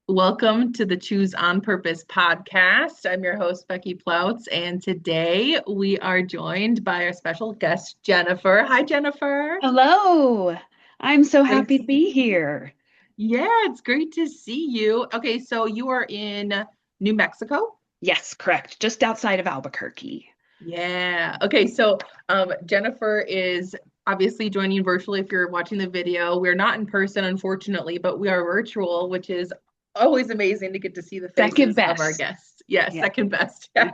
Welcome to the Choose on Purpose podcast. I'm your host, Becky Ploutz, and today we are joined by our special guest, Jennifer. Hi, Jennifer. Hello. I'm so Great happy to to be see you. here. Yeah, it's great to see you. Okay, so you are in New Mexico? Yes, correct. Just outside of Albuquerque. Yeah. Okay, so Jennifer is obviously joining virtually if you're watching the video. We're not in person, unfortunately, but we are virtual, which is always amazing to get to see the Second faces of our best. guests. Yeah, Yeah. second best. Yeah.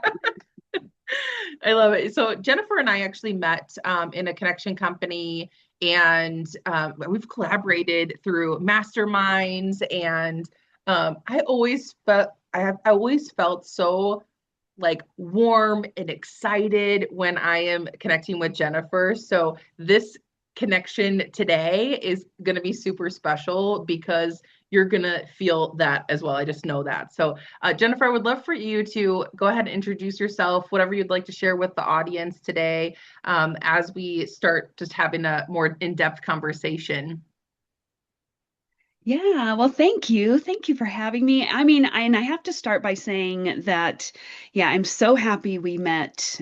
I love it. So Jennifer and I actually met in a connection company, and we've collaborated through masterminds. And I always felt so like warm and excited when I am connecting with Jennifer. So this connection today is going to be super special because you're going to feel that as well. I just know that. So, Jennifer, I would love for you to go ahead and introduce yourself, whatever you'd like to share with the audience today, as we start just having a more in-depth conversation. Yeah, well, thank you. Thank you for having me. And I have to start by saying that, yeah, I'm so happy we met,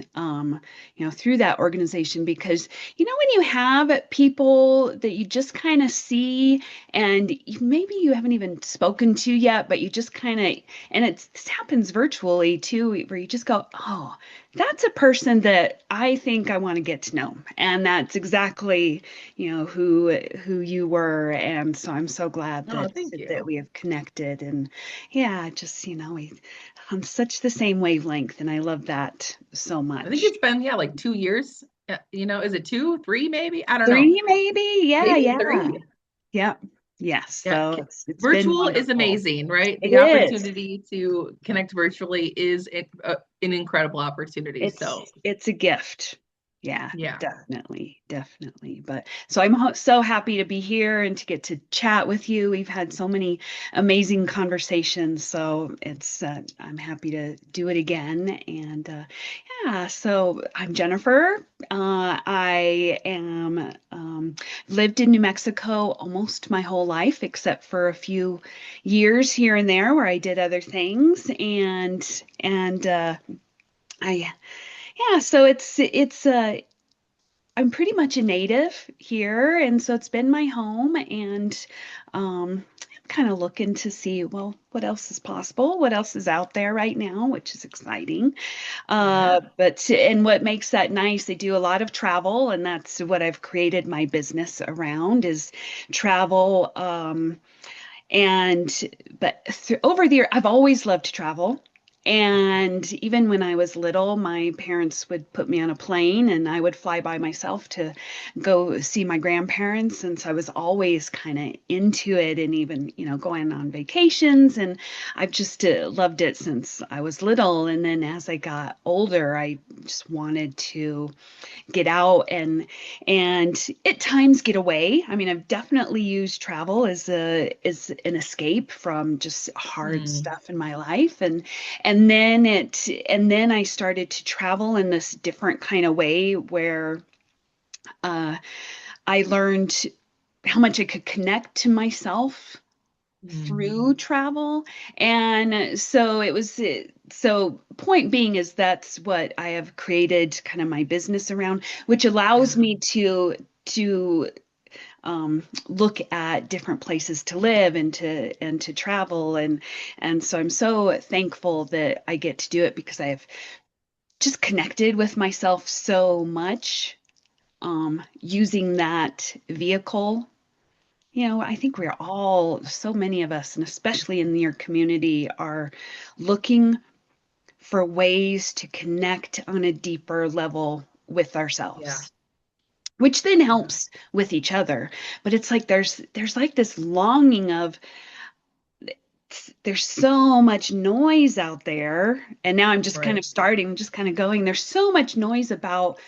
through that organization because, when you have people that you just kind of see and maybe you haven't even spoken to yet, but you just kind of, and this happens virtually too, where you just go, oh, that's a person that I think I want to get to know. And that's exactly who you were, and so I'm so glad Oh, that thank that you. we have connected. And yeah, just we on such the same wavelength, and I love that so I think much. it's been, yeah, like 2 years. Is it two, three, maybe? I don't know. Three, maybe. Yeah, Maybe yeah. three. Yep. Yes, Yeah, so it's been virtual is wonderful. amazing, right? It The is. opportunity to connect virtually is an incredible opportunity. It's So, it's a gift. Yeah, yeah. definitely, definitely. But so I'm so happy to be here and to get to chat with you. We've had so many amazing conversations, so I'm happy to do it again. And yeah, so I'm Jennifer. I am lived in New Mexico almost my whole life, except for a few years here and there where I did other things. And I yeah, so it's I'm pretty much a native here, and so it's been my home, and I'm kind of looking to see, well, what else is possible, what else is out there right now, which is exciting. Yeah. And what makes that nice, I do a lot of travel, and that's what I've created my business around is travel. And but over the year, I've always loved to travel. And even when I was little, my parents would put me on a plane and I would fly by myself to go see my grandparents. And so I was always kind of into it and even, going on vacations. And I've just loved it since I was little. And then as I got older, I just wanted to get out and at times get away. I mean, I've definitely used travel as an escape from just hard Mm. stuff in my life and then I started to travel in this different kind of way where uh I learned how much I could connect to myself Mm. through travel. And so so point being is that's what I have created kind of my business around, which allows Yeah. me to look at different places to live and to travel. And so I'm so thankful that I get to do it because I have just connected with myself so much using that vehicle. I think we're all, so many of us, and especially in your community, are looking for ways to connect on a deeper level with Yeah. ourselves, which then Yeah. helps with each other. But it's like there's like this longing of there's so much noise out there. And now I'm just kind Right. of starting, just kind of going, there's so much noise about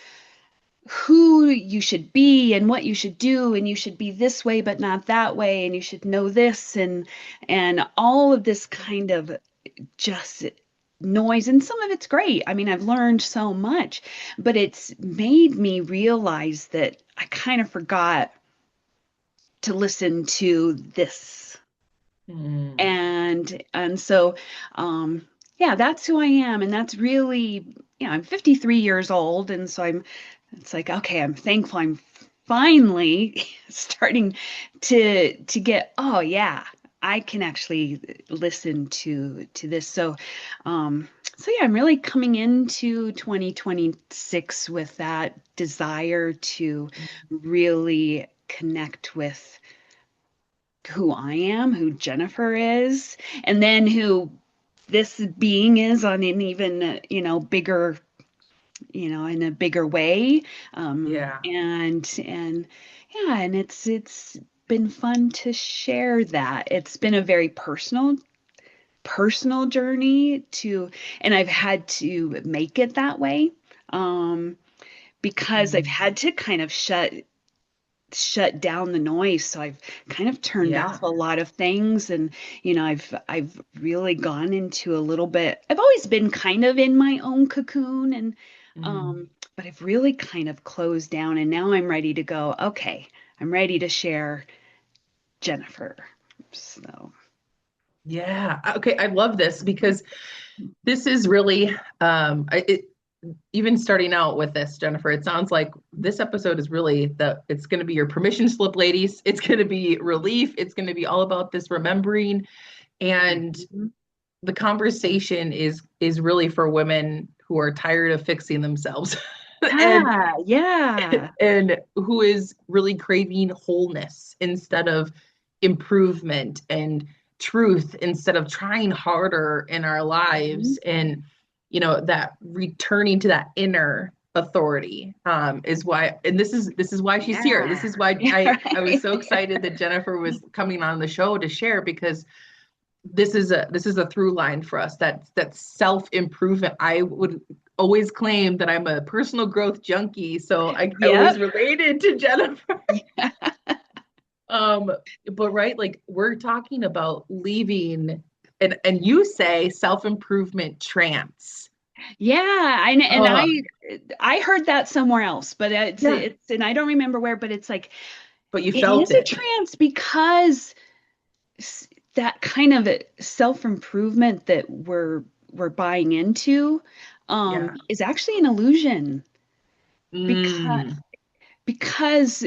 who you should be and what you should do, and you should be this way but not that way, and you should know this and all of this kind of just noise. And some of it's great. I mean, I've learned so much, but it's made me realize that I kind of forgot to listen to this. Mm. And so yeah, that's who I am. And that's really, I'm 53 years old. And so it's like, okay, I'm thankful I'm finally starting to get, oh yeah, I can actually listen to this. So yeah, I'm really coming into 2026 with that desire to really connect with who I am, who Jennifer is, and then who this being is on an even, bigger, in a bigger way. Yeah. And yeah, and it's been fun to share that. It's been a very personal journey and I've had to make it that way. Um, because I've Mm. had to kind of shut down the noise. So I've kind of turned Yeah. off a lot of things, and I've really gone into a little bit. I've always been kind of in my own cocoon, and Mm. but I've really kind of closed down, and now I'm ready to go. Okay, I'm ready to share Jennifer. So Yeah. Okay. I love this because this is really even starting out with this, Jennifer, it sounds like this episode is really it's going to be your permission slip, ladies. It's going to be relief. It's going to be all about this remembering. And mhm. the conversation is really for women who are tired of fixing themselves and Yeah, yeah. and who is really craving wholeness instead of improvement and truth instead of trying harder in our Mhm. lives and that returning to that inner authority is why and this is why she's here. This Yeah. is why Yeah, I was right. so excited that Jennifer was coming on the show to share because this is a through line for us that self improvement. I would always claim that I'm a personal growth junkie, so I Yep. always related to Jennifer. Yeah. um but right, like we're talking about leaving and you say self improvement trance. Yeah, and uh I heard that somewhere else, but yeah, and I don't remember where, but it's like but you it felt is a it. trance because that kind of self-improvement that we're buying into Yeah. is actually an illusion because Mm, because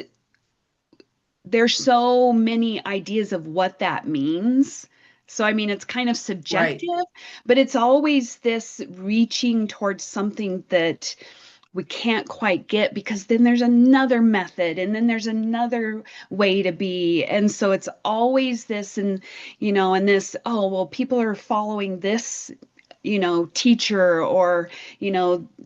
there's so many ideas of what that means. So, I mean, it's kind of right, subjective, but it's always this reaching towards something that we can't quite get because then there's another method and then there's another way to be. And so it's always this and this, oh, well, people are following this teacher or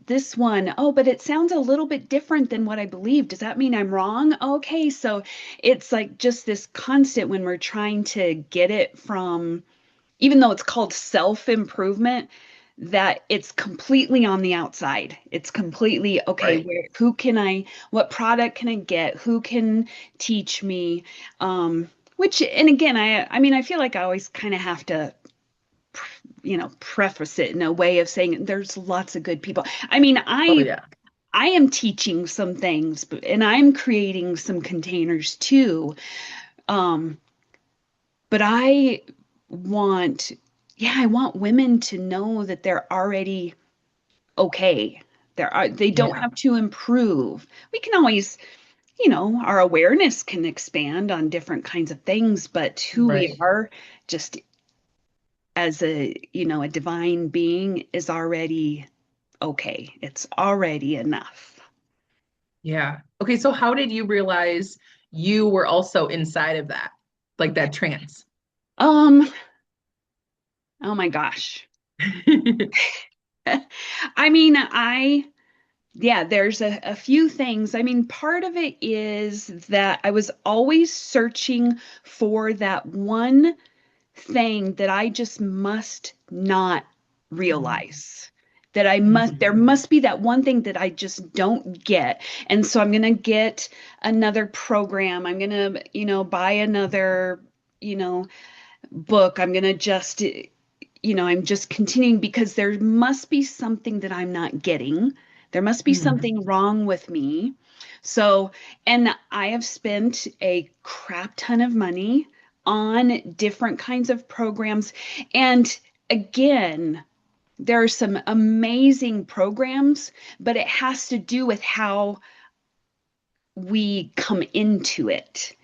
this one. Oh, but it sounds a little bit different than what I believe. Does that mean I'm wrong? Okay, so it's like just this constant when we're trying to get it from, even though it's called self-improvement, that it's completely on the outside. It's completely okay, right. what product can I get? Who can teach me? Which, and again, I mean, I feel like I always kind of have to preface it in a way of saying there's lots of good people. I mean, Oh I yeah. I am teaching some things, and I'm creating some containers too. Um, but want, I want women to know that they're already okay. They don't Yeah. have to improve. We can always, our awareness can expand on different kinds of things, but who we Right. are just as a divine being is already okay. It's already enough. Yeah. Okay, so how did you realize you were also inside of that, like that trance? Um, oh my gosh. I mean, yeah, there's a few things. I mean, part of it is that I was always searching for that one thing that I just must not realize. That there Mhm. must be that one thing that I just don't get. And so I'm going to get another program. I'm going to, buy another, you know, book. I'm going to just, I'm just continuing because there must be something that I'm not getting. There must be Mhm. something wrong with me. So, and I have spent a crap ton of money on different kinds of programs. And again, there are some amazing programs, but it has to do with how we come into it.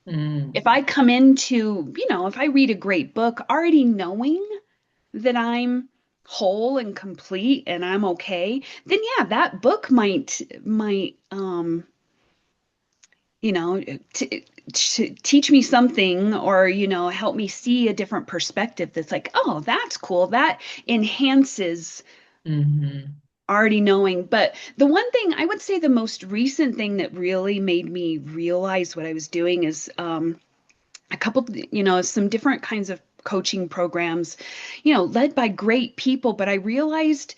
Mm, If I come into, if I read a great book already knowing that I'm whole and complete and I'm okay, then yeah, that book might you know, to teach me something or, help me see a different perspective that's like, oh, that's cool. That enhances hmm already knowing. But the one thing I would say, the most recent thing that really made me realize what I was doing is a couple, some different kinds of coaching programs, led by great people. But I realized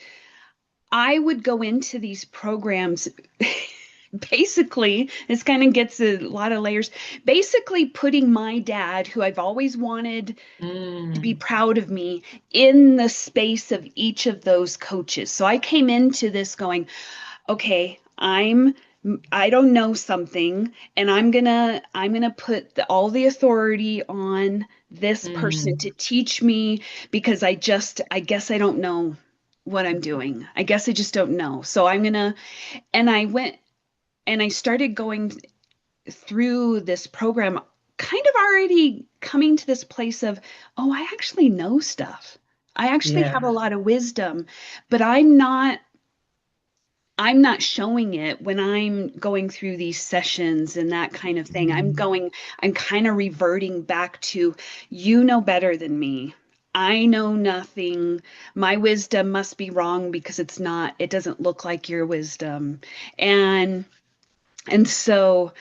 I would go into these programs basically, this kind of gets a lot of layers. Basically, putting my dad, who I've always wanted to be mm, proud of me, in the space of each of those coaches. So I came into this going, okay, I don't know something, and I'm gonna put all the authority on this person to mm, teach me because I guess I don't know what I'm doing. I guess I just don't know. So and I went and I started going through this program, kind of already coming to this place of, oh, I actually know stuff. I actually have a yeah. lot of wisdom, but I'm not showing it when I'm going through these sessions and that kind of thing. Mm, I'm kind of reverting back to, you know better than me. I know nothing. My wisdom must be wrong because it doesn't look like your wisdom. And so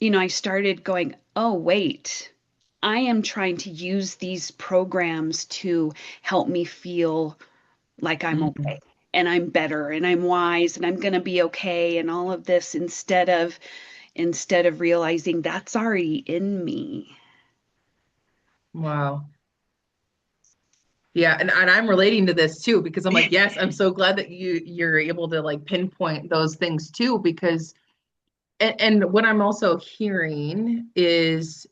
I started going, oh, wait, I am trying to use these programs to help me feel like I'm okay mm. and I'm better and I'm wise and I'm going to be okay and all of this instead of realizing that's already in me. Wow. Yeah, and I'm relating to this too because I'm like, yes, I'm so glad that you're able to like pinpoint those things too because and what I'm also hearing is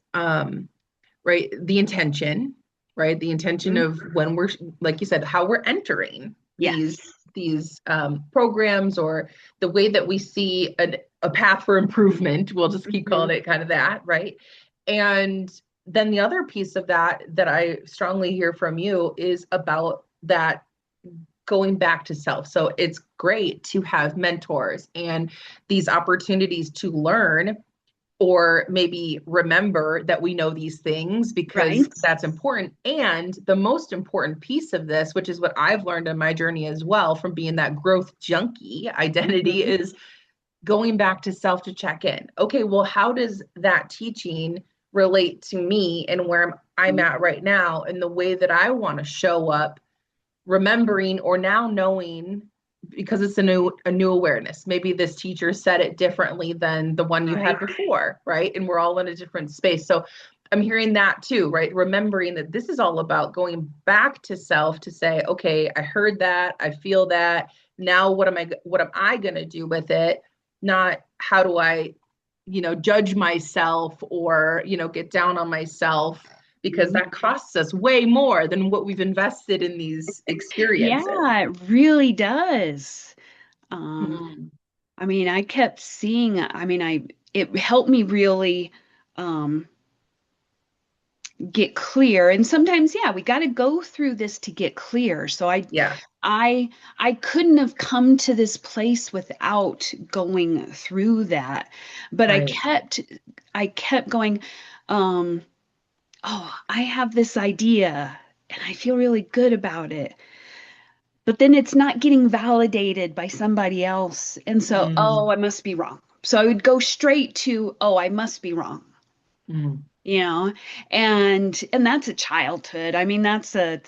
right the intention, right? The intention Mhm. of when we're like you said, how we're entering these Yes. programs or the way that we see a path for improvement. We'll just keep Hmm. calling it kind of that, right? And then the other piece of that that I strongly hear from you is about that going back to self. So it's great to have mentors and these opportunities to learn or maybe remember that we know these things because Right. that's important. And the most important piece of this, which is what I've learned in my journey as well from being that growth junkie identity, Hmm. is going back to self to check in. Okay, well, how does that teaching relate to me and where I'm at right now and the way that I want to show up remembering or now knowing because it's a new awareness. Maybe this teacher said it differently than the one you Right. had before, right? And we're all in a different space. So I'm hearing that too, right? Remembering that this is all about going back to self to say, okay, I heard that, I feel that. Now what am I going to do with it? Not how do I, judge myself or, get down on myself because that Mhm. costs us way more than what we've invested in these experiences. Yeah, it really does. Um, Mm, I mean, I kept seeing, I mean, it helped me really um, get clear. And sometimes, yeah, we got to go through this to get clear. So yeah, I, I couldn't have come to this place without going through that. But right. I kept going, um, oh, I have this idea and I feel really good about it. But then it's not getting validated by somebody else. And so, oh, Mm, I must be wrong. So I would go straight to, oh, I must be wrong, mm, you know, and that's a childhood. I mean, that's a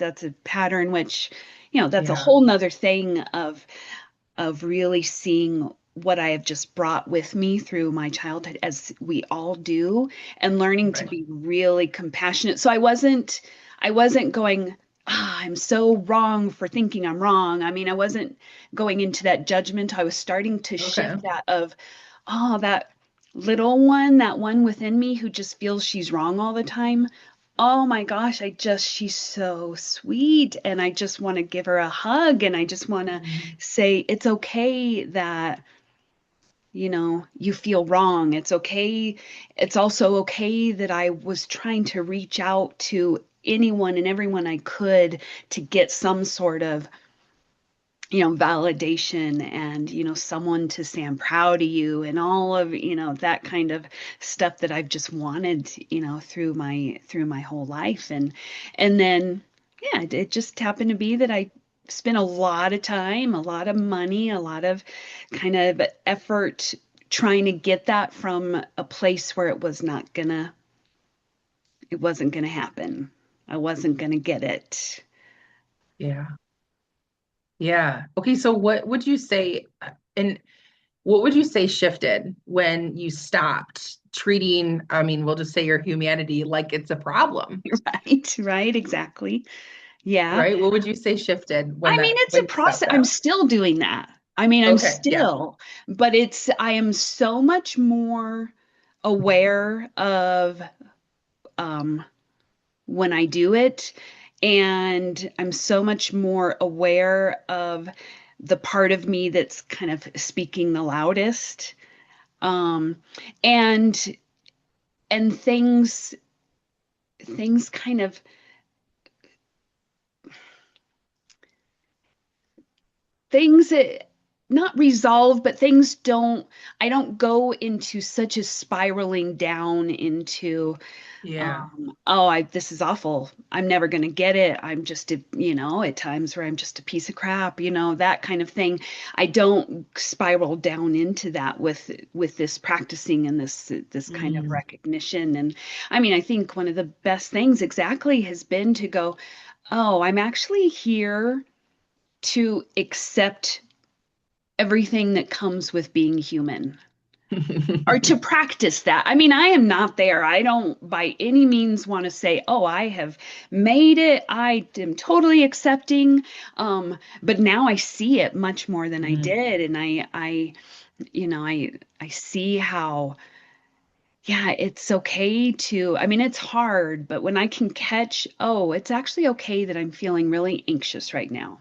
pattern which, that's a yeah, whole nother thing of really seeing what I have just brought with me through my childhood, as we all do, and learning to right. be really compassionate. So I wasn't going, ah, I'm so wrong for thinking I'm wrong. I mean, I wasn't going into that judgment. I was starting to Okay. shift that of, oh, little one, that one within me who just feels she's wrong all the time. Oh my gosh, she's so sweet. And I just want to give her a hug. And I just want to Mhm. say, it's okay that, you feel wrong. It's okay. It's also okay that I was trying to reach out to anyone and everyone I could to get some sort of validation and, someone to say I'm proud of you and all of, that kind of stuff that I've just wanted, through my whole life. And then, yeah, it just happened to be that I spent a lot of time, a lot of money, a lot of kind of effort trying to get that from a place where it wasn't gonna happen. I wasn't gonna get it. Yeah. Yeah. Okay, so what would you say, and what would you say shifted when you stopped treating, I mean, we'll just say your humanity like it's a problem, Right, right, exactly. Yeah. right? What would you say shifted I mean, it's when a you stopped process. I'm that? still doing that. I mean, Okay, yeah. but I am so much more aware of um, when I do it. And I'm so much more aware of the part of me that's kind of speaking the loudest. Um, and, and things kind of things that not resolve, but things don't, I don't go into such a spiraling down into, Yeah. this is awful. I'm never going to get it. I'm just at times where I'm just a piece of crap, that kind of thing. I don't spiral down into that with this practicing and this kind of Mm. recognition. And I mean, I think one of the best things exactly has been to go, oh, I'm actually here to accept everything that comes with being human or to practice that. I mean, I am not there. I don't by any means want to say, oh, I have made it. I am totally accepting. But now I see it much more than I Mm. did. And I see how, yeah, it's okay to, I mean, it's hard, but when I can catch, oh, it's actually okay that I'm feeling really anxious right now.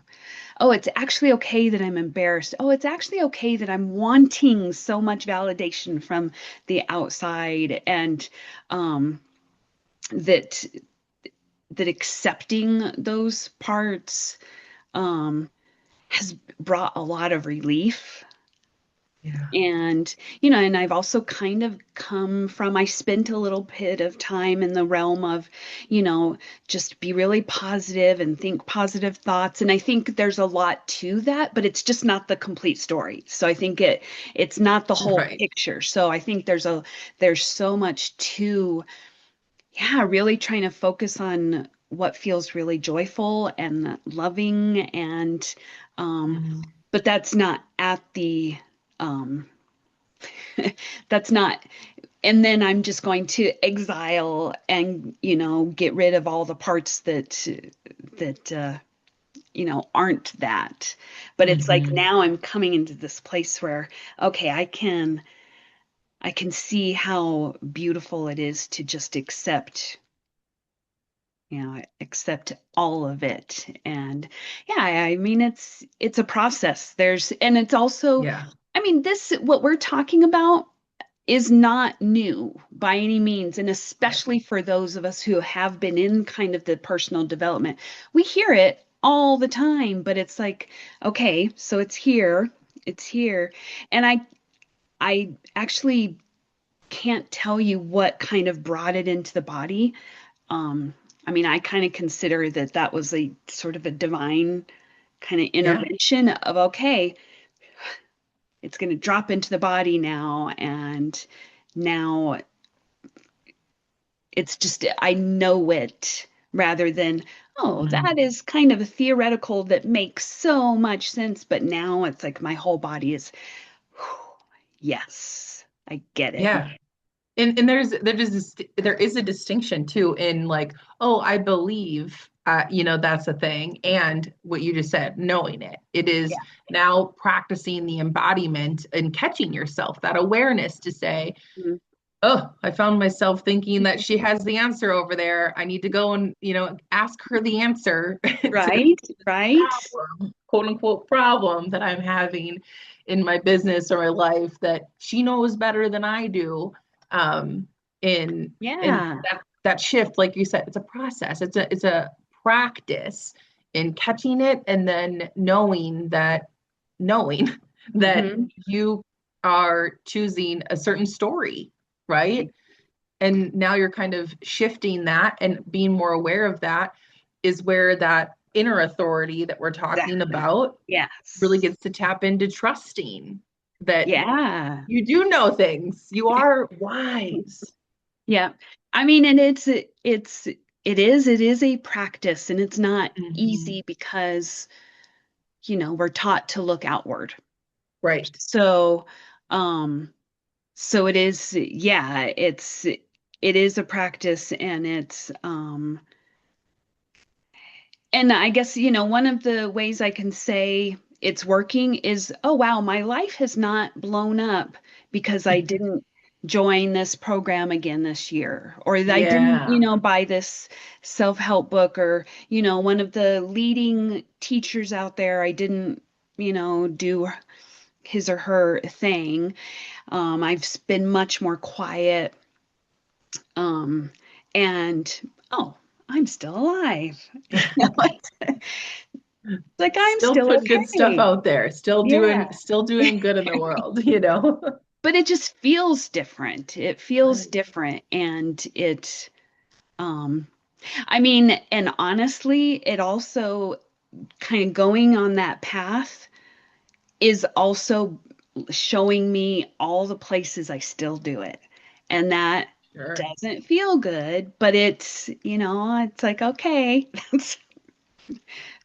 Oh, it's actually okay that I'm embarrassed. Oh, it's actually okay that I'm wanting so much validation from the outside and um, that that accepting those parts um, has brought a lot of relief. Yeah. And I've also kind of I spent a little bit of time in the realm of, you know, just be really positive and think positive thoughts. And I think there's a lot to that, but it's just not the complete story. So I think it's not the whole Right. picture. So I think there's so much to, yeah, really trying to focus on what feels really joyful and loving um, Mhm. but that's not at the um that's not, and then I'm just going to exile and, get rid of all the parts that aren't that. But it's like Mhm. now I'm coming into this place where, okay, I can see how beautiful it is to just accept all of it. And yeah, I mean, it's a process. And it's also, Yeah. I mean, what we're talking about is not new by any means, and Right. especially for those of us who have been in kind of the personal development. We hear it all the time, but it's like, okay, so it's here, and I actually can't tell you what kind of brought it into the body. Um, I mean, I kind of consider that was a sort of a divine kind of Yeah. intervention of, okay, it's going to drop into the body now, and now it's just, I know it rather than, oh, that Mm. is kind of a theoretical that makes so much sense. But now it's like my whole body is, yes, I get it. Yeah. And there is a distinction too in like, oh, I believe That's a thing. And what you just said, knowing it, it is Yeah. now practicing the embodiment and catching yourself, that awareness to say, Mhm. oh, I found myself thinking that she has the answer over there. I need to go and, ask her the answer to this Right, right. problem, quote unquote problem that I'm having in my business or my life that she knows better than I do. Um, and Yeah. that shift, like you said, it's a process. It's a practice in catching it and then knowing that Hmm. you are choosing a certain story, right? Right. And now you're kind of shifting that and being more aware of that is where that inner authority that we're talking Exactly. about really Yes. gets to tap into trusting that Yeah. you do know things. You are wise. Yeah. I mean, and it is a practice, and it's not Mhm. easy because, we're taught to look outward. Right. So, um, so it is, yeah, it is a practice, and and I guess, one of the ways I can say it's working is, oh, wow, my life has not blown up because I didn't join this program again this year, or that I didn't, Yeah. buy this self-help book, or, one of the leading teachers out there, I didn't, do his or her thing. I've been much more quiet. Um, and, oh, I'm still alive. It's like I'm Still still putting good stuff okay. out there. Still Yeah. doing still doing good in the world. But it just feels different. It feels different. And um, I mean, and honestly, it also kind of going on that path is also showing me all the places I still do it. And that Sure. doesn't feel good, but it's like, okay, Yeah,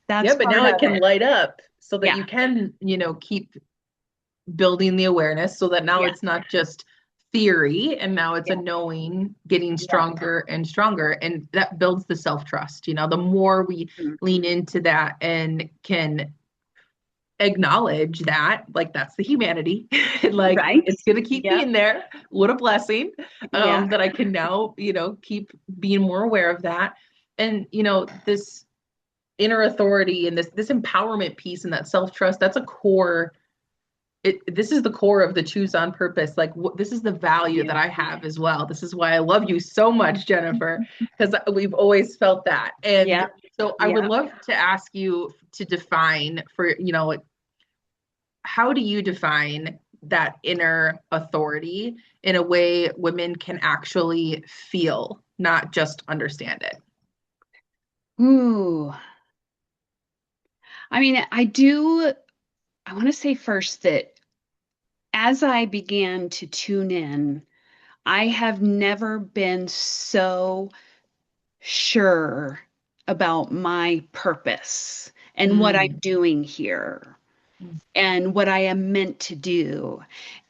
that's but part now it of can it. light up so that Yeah. you can, keep building the awareness so that now Yeah. it's not just theory and now it's a Yeah. knowing getting Yeah. stronger and stronger and that builds the self-trust. The more we Mhm. lean into that and can acknowledge that, like, that's the humanity. Like, Right? it's going to keep Yeah. being there. What a blessing. Yeah. That I can now, keep being more aware of that. And this inner authority and this empowerment piece and that self-trust, that's a core. This is the core of the choose on purpose. Like, this is the value Yeah. that I have as well. This is why I love you so much, Jennifer, because we've always felt that. And Yeah. so I would Yeah. love to ask you to define for, like, how do you define that inner authority in a way women can actually feel, not just understand it? Ooh. I mean, I want to say first that as I began to tune in, I have never been so sure about my purpose and what I'm Mm. doing here and what I am meant to do.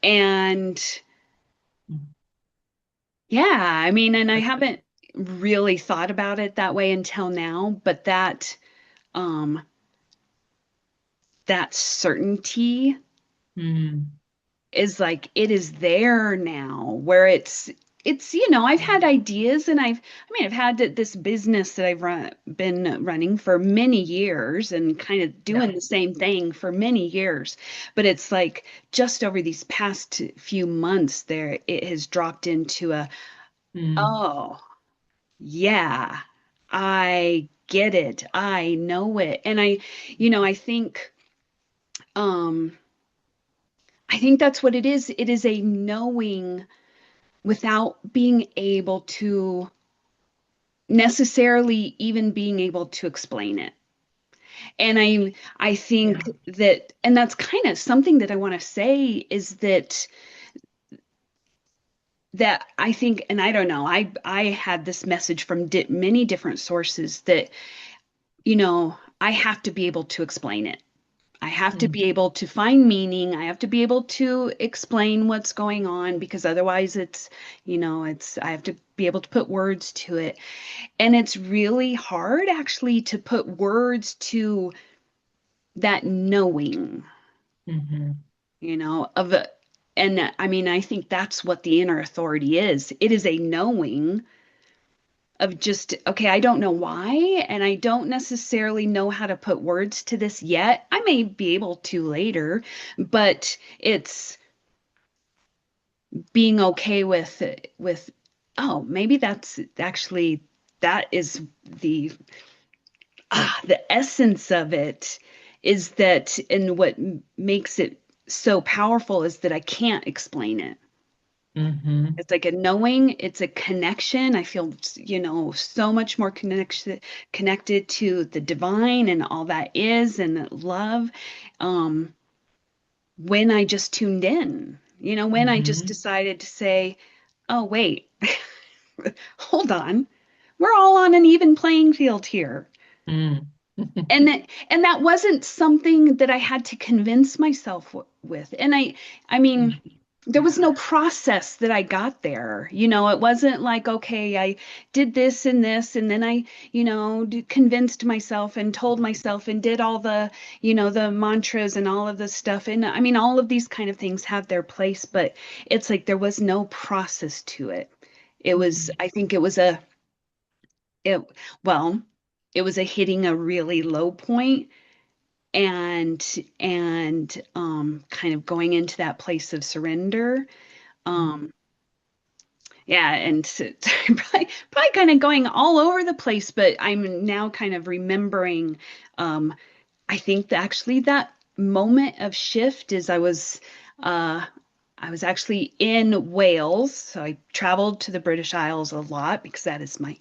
And yeah, I mean, and I haven't really thought about it that way until now, but um that certainty Mm. is like it is there now where it's I've had ideas, and I've had this business that been running for many years and kind of Yeah. doing the same thing for many years, but it's like just over these past few months there it has dropped into a, Mm. oh yeah, I get it, I know it. And um I think that's what it is. It is a knowing without being able to necessarily even being able to explain it. And I think Yeah. that, and that's kind of something that I want to say is that I think, and I don't know, I had this message from many different sources that I have to be able to explain it. I have to Mm, be able to find meaning. I have to be able to explain what's going on because otherwise I have to be able to put words to it. And it's really hard actually to put words to that knowing, mhm, of a, and I mean, I think that's what the inner authority is. It is a knowing of just, okay, I don't know why, and I don't necessarily know how to put words to this yet. I may be able to later, but it's being okay with, oh, maybe that's actually that is the essence of it is that, and what makes it so powerful is that I can't explain it. mhm, It's like a knowing, it's a connection. I feel, so much more connected to the divine and all that is and love. Um, when I just tuned in, when I just mhm, decided to say, oh, wait, hold on. We're all on an even playing field here. mm. And that wasn't something that I had to convince myself with. And I mean, there was no process that I got there. It wasn't like, okay, I did this and this, and then I, convinced myself and told myself and did all the mantras and all of this stuff. And I mean, all of these kind of things have their place, but it's like there was no process to it. I think it, well, it was a hitting a really low point and kind of going into that place of surrender. Um, yeah, and so, probably kind of going all over the place, but I'm now kind of remembering. Um, I think that actually that moment of shift is uh, I was actually in Wales, so I traveled to the British Isles a lot because that is my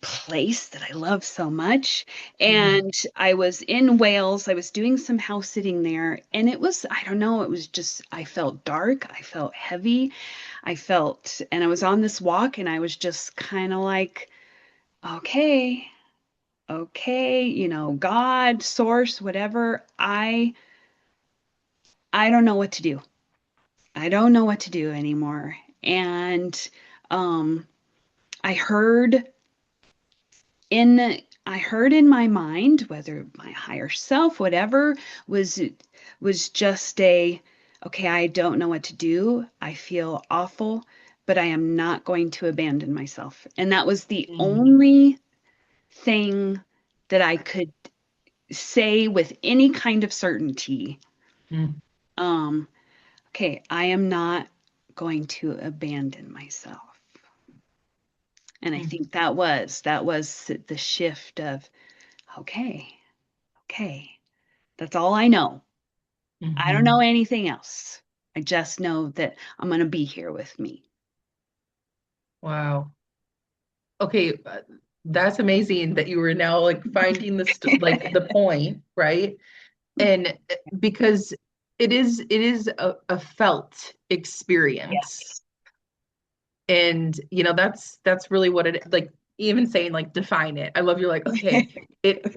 place that I love so much. Mhm. And I was in Wales, I was doing some house sitting there, and it was, I don't know, it was just, I felt dark, I felt heavy, and I was on this walk, and I was just kind of like, okay, okay, God, source, whatever, I don't know what to do. I don't know what to do anymore. And um, I heard I heard in my mind, whether my higher self, whatever, was was just okay, I don't know what to do. I feel awful, but I am not going to abandon myself. And that was the Mm, only thing that I could say with any kind of certainty. mm, Um, okay, I am not going to abandon myself. And I mm, think that was the shift of, okay, okay, that's all I know. I don't know mhm. anything else. I just know that I'm going to be here with me. Wow. Okay, that's amazing that you were now like finding like the point, right? And because it is a felt experience. Yes. And that's really what it like even saying like define it. I love you're like, okay, it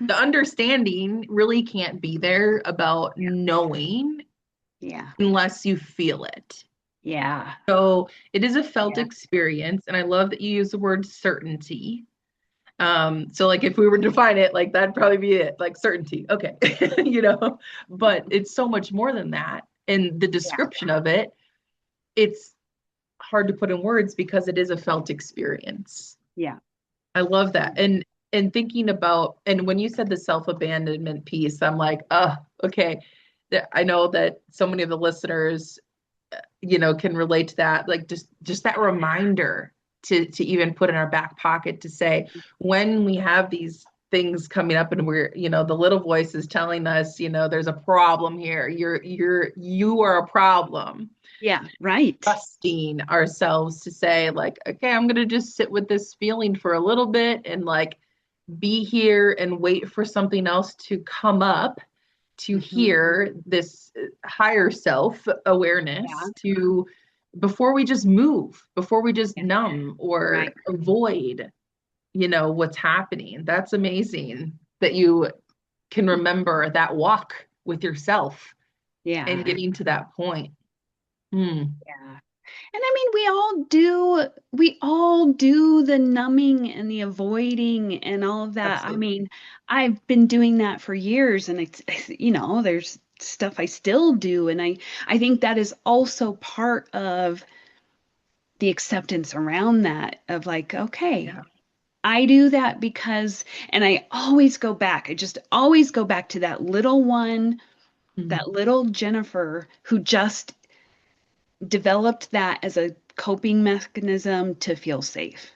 the understanding really can't be there about knowing Yeah. unless you feel it. Yeah. So it is a felt Yeah. experience, and I love that you use the word certainty. So like if we were to define it, like that'd probably be it, like certainty. Okay. But it's so much more than that. And the Yeah. description of it, it's hard to put in words because it is a felt experience. Yeah. I love that. Yeah. And thinking about and when you said the self-abandonment piece, I'm like, okay. I know that so many of the listeners, can relate to that. Like just that reminder to even put in our back pocket to say when we have these things coming up and we're, the little voice is telling us, there's a problem here. You are a problem. Yeah. Right. Trusting ourselves to say like, okay, I'm gonna just sit with this feeling for a little bit and like be here and wait for something else to come up to Hmm. hear this higher self Yeah. awareness to before we just move, before we just Yeah. numb or Right. avoid, what's happening. That's amazing that you can remember that walk with yourself and Yeah. getting to that point. Hmm. Yeah. And I mean, we all do the numbing and the avoiding and all of that. I Absolutely. mean, I've been doing that for years and there's stuff I still do. And I think that is also part of the acceptance around that of like, okay, Yeah. I do that because, and I always go back. I just always go back to that little one, Hmm. that little Jennifer who just developed that as a coping mechanism to feel safe.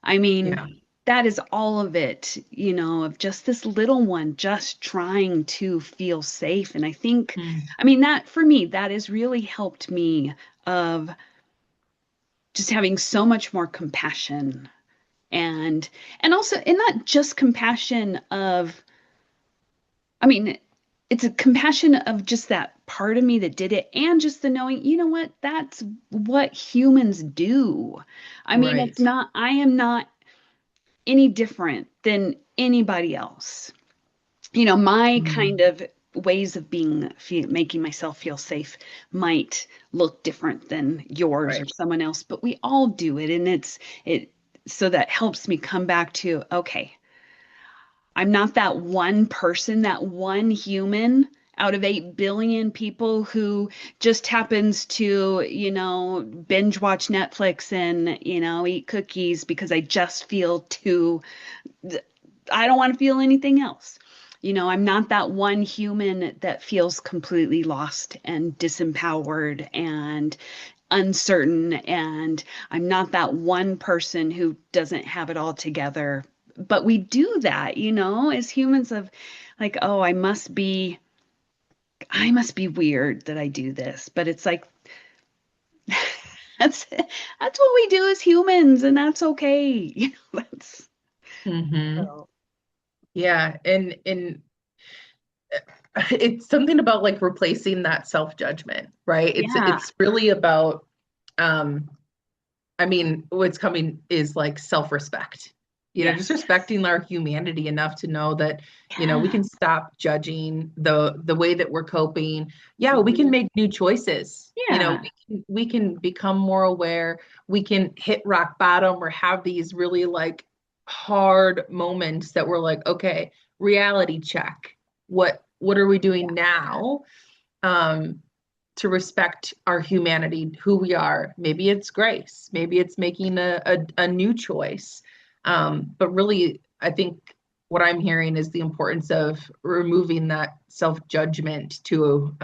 I Yeah. mean, that is all of it, of just this little one just trying to feel safe. And I think, Hmm. I mean, that for me, that has really helped me of just having so much more compassion and also and not just compassion of I mean, it's a compassion of just that part of me that did it and just the knowing, you know what, that's what humans do. I mean, Right. it's not, I am not any different than anybody else. My Hmm. kind of ways of making myself feel safe might look different than yours or Right. someone else, but we all do it. And it, so that helps me come back to, okay, I'm not that one person, that one human out of 8 billion people who just happens to, binge watch Netflix and, eat cookies because I just feel too, I don't want to feel anything else. I'm not that one human that feels completely lost and disempowered and uncertain. And I'm not that one person who doesn't have it all together. But we do that, as humans of like, oh, I must be weird that I do this. But it's like that's what we do as humans, and that's okay. That's Hmm. so Yeah. And it's something about like replacing that self-judgment, right? yeah, It's really about um I mean, what's coming is like self-respect. Just yes. respecting our humanity enough to know that, we Yeah. can stop judging the way that we're coping. Yeah, we can Mhm. make new choices. Yeah. We can become more aware. We can hit rock bottom or have these really like hard moments that we're like, okay, reality check. What are we Yeah. doing now? Um, to respect our humanity, who we are. Maybe it's grace, maybe it's making a new choice. But really, I think what I'm hearing is the importance of removing that self-judgment to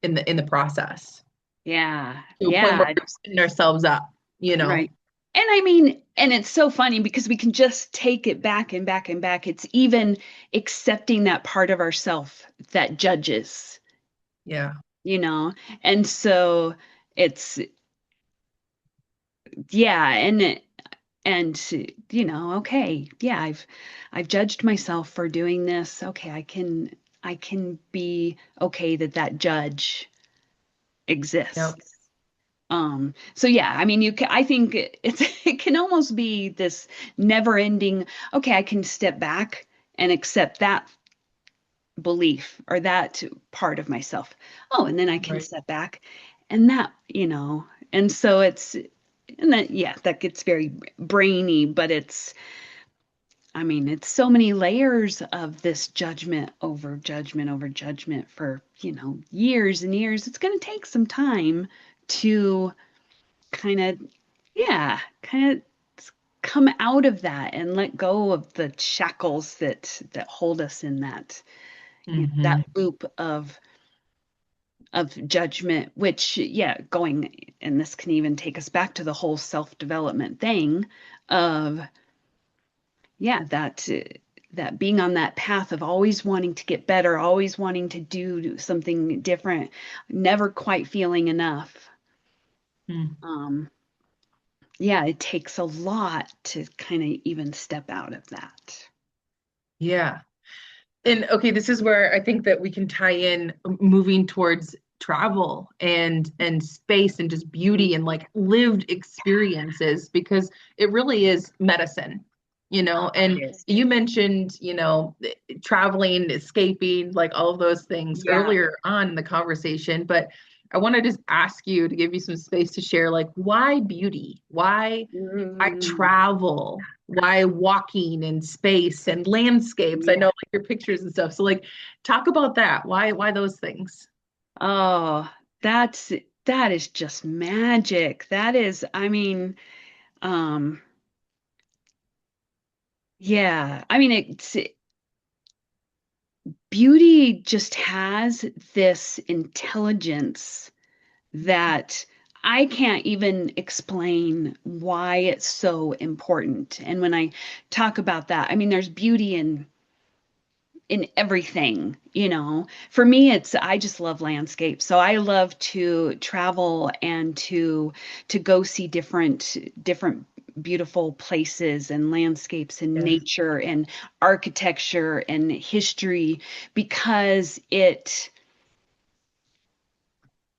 in the process Yeah. to a point where Yeah. we're setting ourselves up. Right. And I mean, and it's so funny because we can just take it back and back and back. It's even accepting that part of ourself that judges, Yeah. you know? And so it's, yeah, and okay, yeah, I've judged myself for doing this. Okay, I can be okay that judge exists. Yep. So yeah, I mean, I think it can almost be this never ending, okay, I can step back and accept that belief or that part of myself. Oh, and then I can Right. step back and and so and that, yeah, that gets very brainy, but I mean, it's so many layers of this judgment over judgment for, years and years. It's going to take some time to kind of, yeah, kind of come out of that and let go of the shackles that hold us in that Hmm. loop of judgment, which, yeah, and this can even take us back to the whole self-development thing of, yeah, that being on that path of always wanting to get better, always wanting to do something different, never quite feeling enough. Um, yeah, it takes a lot to kind of even step out of that. Yeah. And okay, this is where I think that we can tie in moving towards travel and space and just beauty and like lived experiences because it really is medicine. you know, and It is. you mentioned, you know, traveling, escaping, like all of those things Yeah. earlier on in the conversation, but I want to just ask you to give you some space to share, like, why beauty? Why Mm, travel? Why walking in space and landscapes? I know yeah. like your pictures and stuff. So like talk about that. Why those things? Oh, that's that is just magic. That is, I mean, um, yeah. I mean, it's beauty just has this intelligence that I can't even explain why it's so important. And when I talk about that, I mean, there's beauty in everything, you know. For me, it's I just love landscape. So I love to travel and to go see different beautiful places and landscapes and Yes. nature and architecture and history because it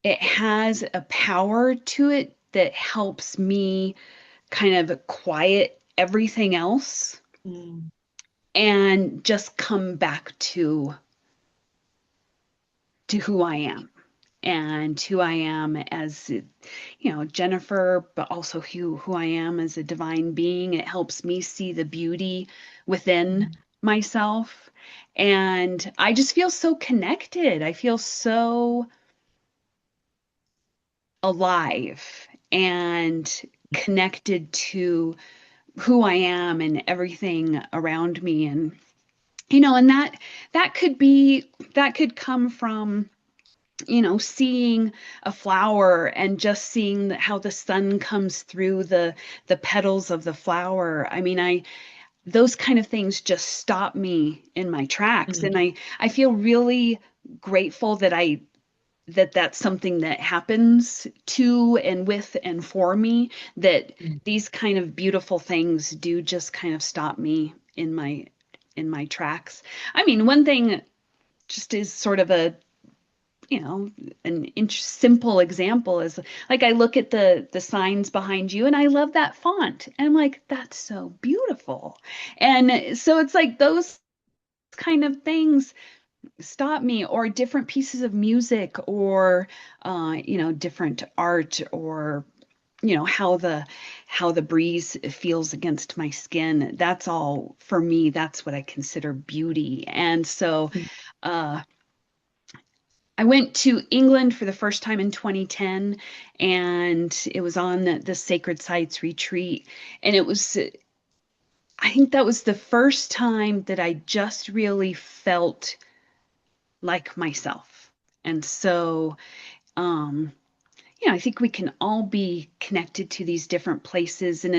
has a power to it that helps me kind of quiet everything else Mm, and just come back to who I am and who I am as, Jennifer, but also who I am as a divine being. It helps me see the beauty within mm, myself. And I just feel so connected. I feel so alive and connected to who I am and everything around me. And, and that could be, that could come from seeing a flower and just seeing how the sun comes through the petals of the flower. I mean, I those kind of things just stop me in my tracks, and mm, I feel really grateful that that's something that happens to and with and for me, that mm, these kind of beautiful things do just kind of stop me in my tracks. I mean, one thing just is sort of a you know, an simple example is like I look at the signs behind you and I love that font. And I'm like, that's so beautiful. And so it's like those kind of things stop me, or different pieces of music, or different art, or how the breeze feels against my skin. That's all for me. That's what I consider beauty. And so mm, uh I went to England for the first time in 2010, and it was on the Sacred Sites retreat. And I think that was the first time that I just really felt like myself. And so, um, I think we can all be connected to these different places. And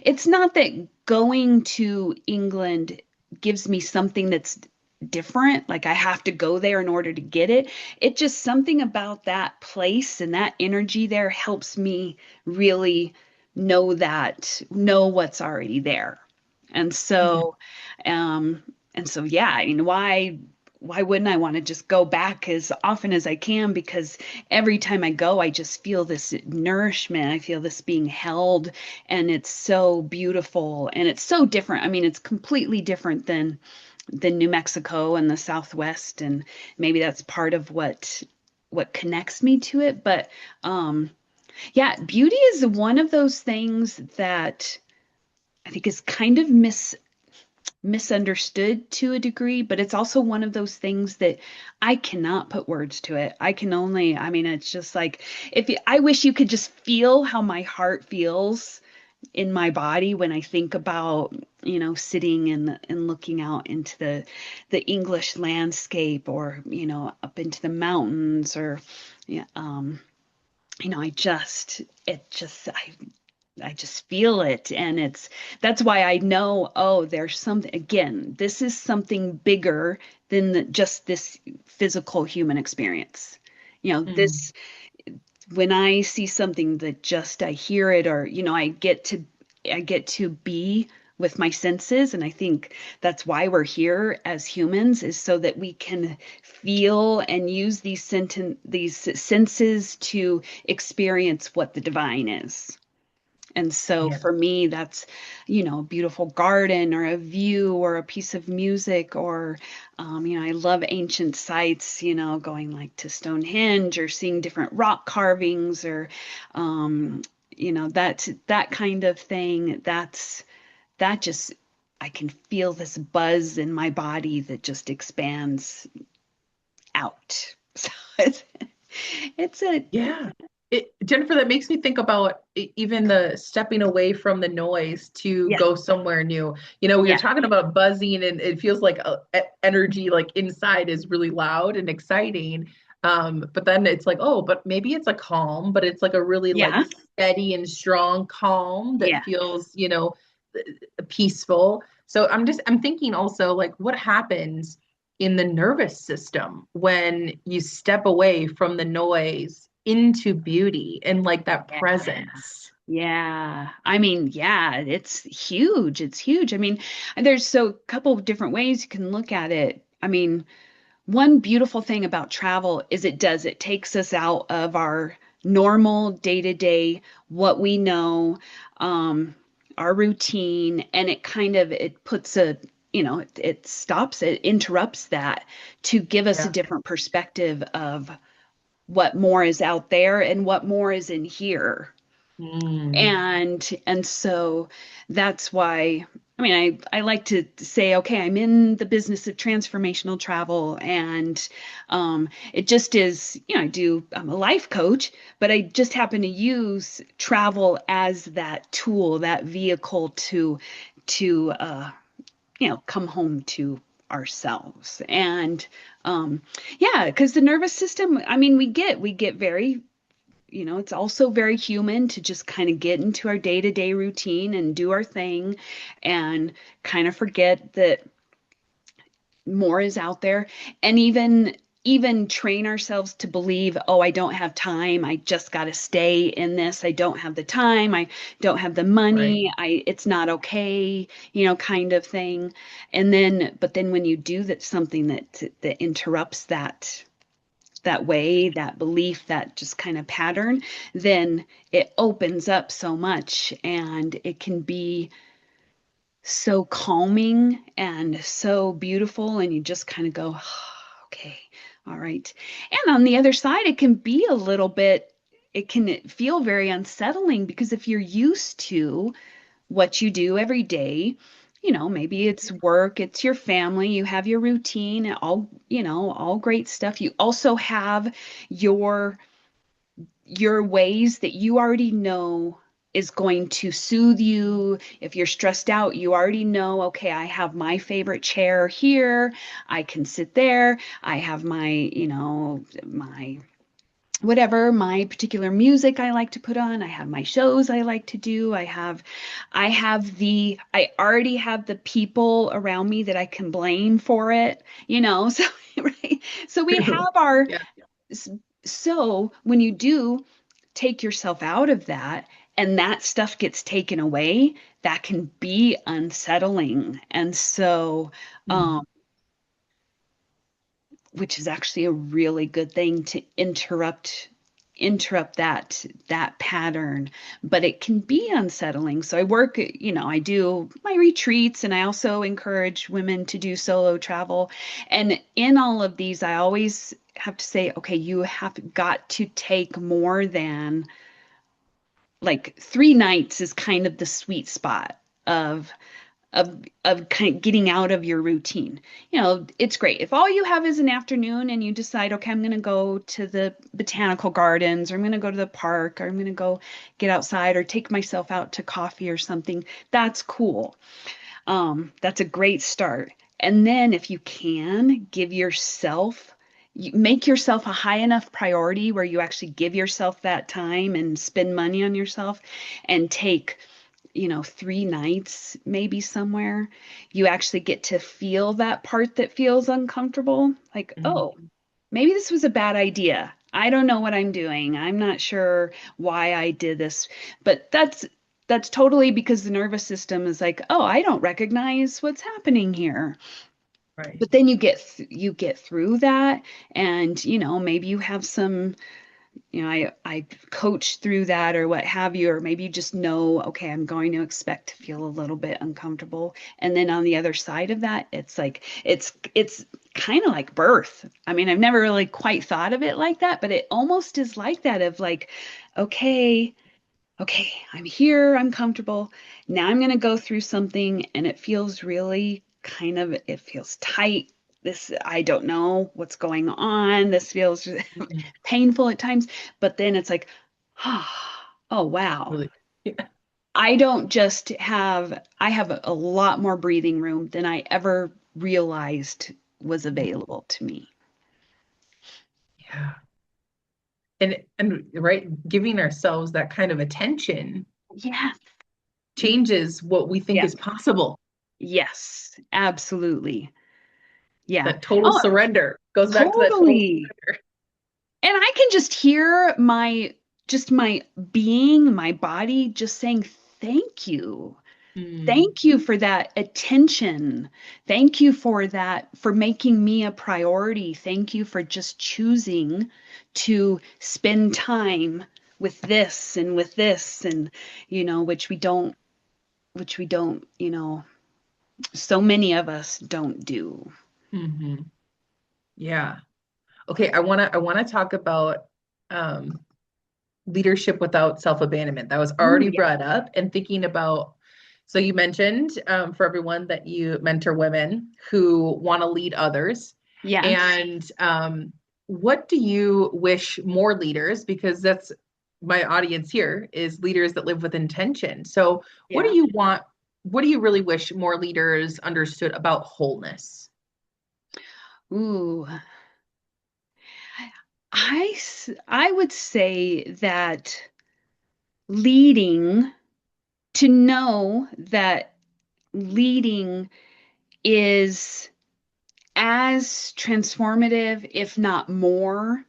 it's not that going to England gives me something that's different, like I have to go there in order to get it. It just something about that place and that energy there helps me really know what's already there. And mm, so, um, yeah, I mean, why wouldn't I want to just go back as often as I can? Because every time I go, I just feel this nourishment. I feel this being held, and it's so beautiful and it's so different. I mean, it's completely different than New Mexico and the Southwest, and maybe that's part of what connects me to it. But yeah, beauty is one of those things that I think is kind of misunderstood to a degree, but it's also one of those things that I cannot put words to it. I mean, it's just like I wish you could just feel how my heart feels in my body when I think about, sitting and looking out into the English landscape, or, up into the mountains, or yeah, I just it just I just feel it. And that's why I know, oh, there's something, again, this is something bigger than just this physical human experience. mm, This, when I see something that just I hear it, or, I get to be with my senses. And I think that's why we're here as humans, is so that we can feel and use these senses to experience what the divine is. And so Yeah. for me, that's, a beautiful garden or a view or a piece of music or, I love ancient sites, going like to Stonehenge or seeing different rock carvings or, um, that kind of thing. That just, I can feel this buzz in my body that just expands out. So it's a, Yeah. Jennifer, that makes me think about even the stepping away from the noise to yeah, go somewhere new. We were yeah, talking about buzzing, and it feels like energy, like inside, is really loud and exciting. But then it's like, oh, but maybe it's a calm, but it's like a really like yeah, steady and strong calm that yeah, feels, peaceful. So I'm thinking also like what happens in the nervous system when you step away from the noise into beauty and like that yeah. presence. Yeah. I mean, yeah, it's huge. It's huge. I mean, there's so a couple of different ways you can look at it. I mean, one beautiful thing about travel is it takes us out of our normal day-to-day, what we know, um, our routine, and it puts it stops, it interrupts that to give us a Yeah. different perspective of what more is out there and what more is in here. Mm. And so that's why I mean I like to say, okay, I'm in the business of transformational travel, and it just is, I'm a life coach, but I just happen to use travel as that tool, that vehicle to come home to ourselves. And yeah, because the nervous system, I mean, we get very, it's also very human to just kind of get into our day-to-day routine and do our thing and kind of forget that more is out there, and even train ourselves to believe, oh, I don't have time, I just got to stay in this, I don't have the time, I don't have the Right. money, it's not okay, kind of thing. And then but then when you do that, something that interrupts that way, that belief, that just kind of pattern, then it opens up so much, and it can be so calming and so beautiful. And you just kind of go, "Oh, okay, all right." And on the other side, it can be a little bit, it can feel very unsettling because if you're used to what you do every day, maybe it's work, it's your family, you have your routine, all, all great stuff. You also have your your ways that you already know is going to soothe you. If you're stressed out, you already know, okay, I have my favorite chair here. I can sit there. I have my, my whatever, my particular music I like to put on. I have my shows I like to do. I already have the people around me that I can blame for it, so right. So we have our Yeah. so when you do take yourself out of that and that stuff gets taken away, that can be unsettling. And so, Mm. which is actually a really good thing to interrupt that pattern, but it can be unsettling. So I do my retreats, and I also encourage women to do solo travel. And in all of these, I always have to say, okay, you have got to take more than like 3 nights is kind of the sweet spot of of kind of getting out of your routine. It's great if all you have is an afternoon and you decide, okay, I'm going to go to the botanical gardens, or I'm going to go to the park, or I'm going to go get outside or take myself out to coffee or something. That's cool. That's a great start. And then if you can give yourself, make yourself a high enough priority where you actually give yourself that time and spend money on yourself and take 3 nights maybe somewhere, you actually get to feel that part that feels uncomfortable. Like, Mm. oh, maybe this was a bad idea. I don't know what I'm doing. I'm not sure why I did this. But that's totally because the nervous system is like, oh, I don't recognize what's happening here. Right. But then you get through that, and maybe you have some I coach through that or what have you, or maybe you just know, okay, I'm going to expect to feel a little bit uncomfortable. And then on the other side of that, it's like it's kind of like birth. I mean, I've never really quite thought of it like that, but it almost is like that of like, okay, okay, I'm here, I'm comfortable. Now I'm going to go through something and it feels really kind of, it feels tight. This, I don't know what's going on. This feels Mhm. painful at times, but then it's like, oh, wow. Really. Yeah. I don't just have, I have a lot more breathing room than I ever realized was available to me. Yeah. And right, giving ourselves that kind of attention Yes. changes what we think Yeah. is possible. Yes, absolutely. Yeah. That total Oh, surrender goes back to that total totally. surrender. And I can just hear my being, my body just saying, thank you. Mm, Thank you for that attention. Thank you for that, for making me a priority. Thank you for just choosing to spend time with this and with this and, which we don't, so many of us don't do. hmm. Yeah. Okay, I wanna talk about um leadership without self-abandonment. That was Ooh, already yeah. brought up, and thinking about, so you mentioned for everyone that you mentor women who want to lead others. Yes. And what do you wish more leaders, because that's my audience here, is leaders that live with intention. So what do Yeah. you want, what do you really wish more leaders understood about wholeness? Ooh. I would say that leading, to know that leading is as transformative, if not more,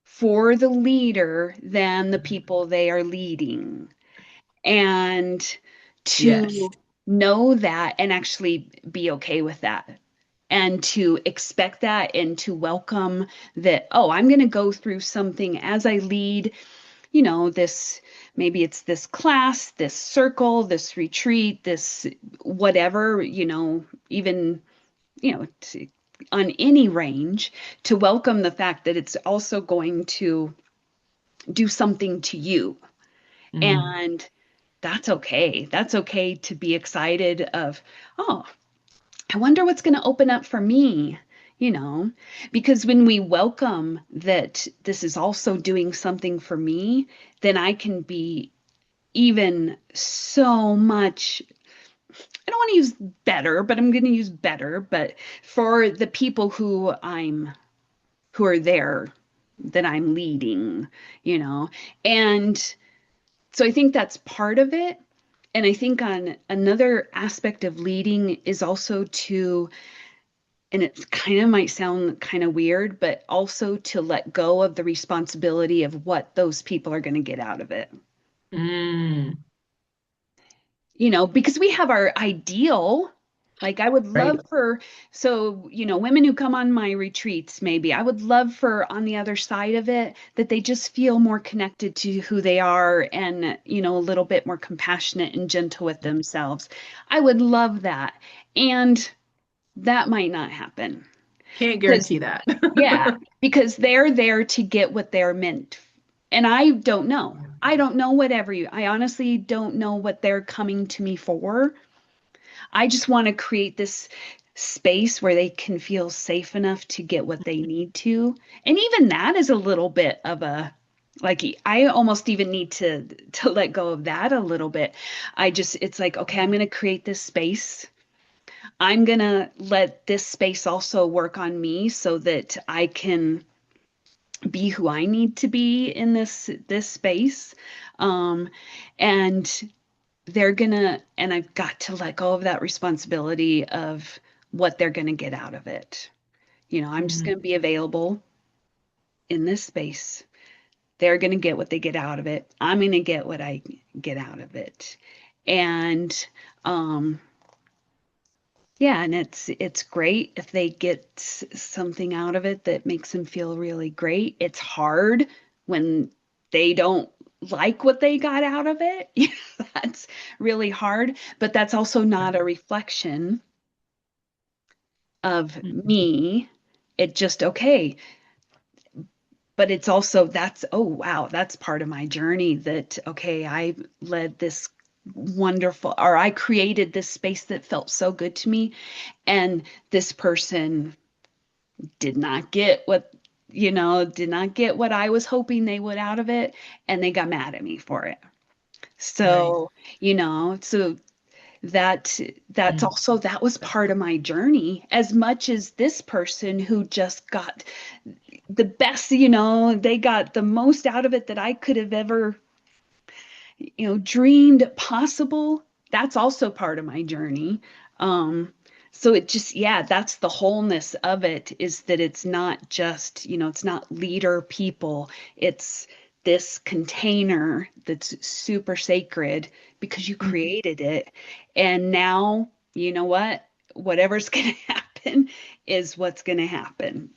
for the leader than the people they are leading. And Yes. to know that and actually be okay with that. And to expect that and to welcome that, oh, I'm going to go through something as I lead, this, maybe it's this class, this circle, this retreat, this whatever, even, on any range, to welcome the fact that it's also going to do something to you. Mm, And that's okay. That's okay to be excited of, oh, I wonder what's going to open up for me, you know, because when we welcome that this is also doing something for me, then I can be even so much, I don't want to use better, but I'm going to use better, but for the people who are there that I'm leading, you know. And so I think that's part of it. And I think on another aspect of leading is also to, and it kind of might sound kind of weird, but also to let go of the responsibility of what those people are going to get out of it. mm, Because we have our ideal. Like I would right. love for, so, women who come on my retreats, maybe I would love for on the other side of it that they just feel more connected to who they are and, a little bit more compassionate and gentle with themselves. I would love that. And that might not happen Can't because, guarantee that. yeah, because they're there to get what they're meant. And I don't know. I don't know I honestly don't know what they're coming to me for. I just want to create this space where they can feel safe enough to get what they need to. And even that is a little bit of a, like, I almost even need to let go of that a little bit. It's like, okay, I'm going to create this space. I'm going to let this space also work on me so that I can be who I need to be in this space. Um, and and I've got to let go of that responsibility of what they're gonna get out of it. I'm just Mhm. gonna be available in this space. They're gonna get what they get out of it. I'm gonna get what I get out of it. And um yeah, and it's great if they get something out of it that makes them feel really great. It's hard when they don't like what they got out of it. That's really hard, but that's also not a reflection of Mhm. me. It just, okay, but it's also that's, oh wow, that's part of my journey, that okay, I led this wonderful, or I created this space that felt so good to me, and this person did not get what, did not get what I was hoping they would out of it, and they got mad at me for it. Right. So, so that that's Mm. also, that was part of my journey, as much as this person who just got the best, they got the most out of it that I could have ever, dreamed possible. That's also part of my journey. Um, so it just, yeah, that's the wholeness of it, is that it's not just, it's not leader people. It's this container that's super sacred because you Mm. created it. And now, you know what? Whatever's going to happen is what's going to happen.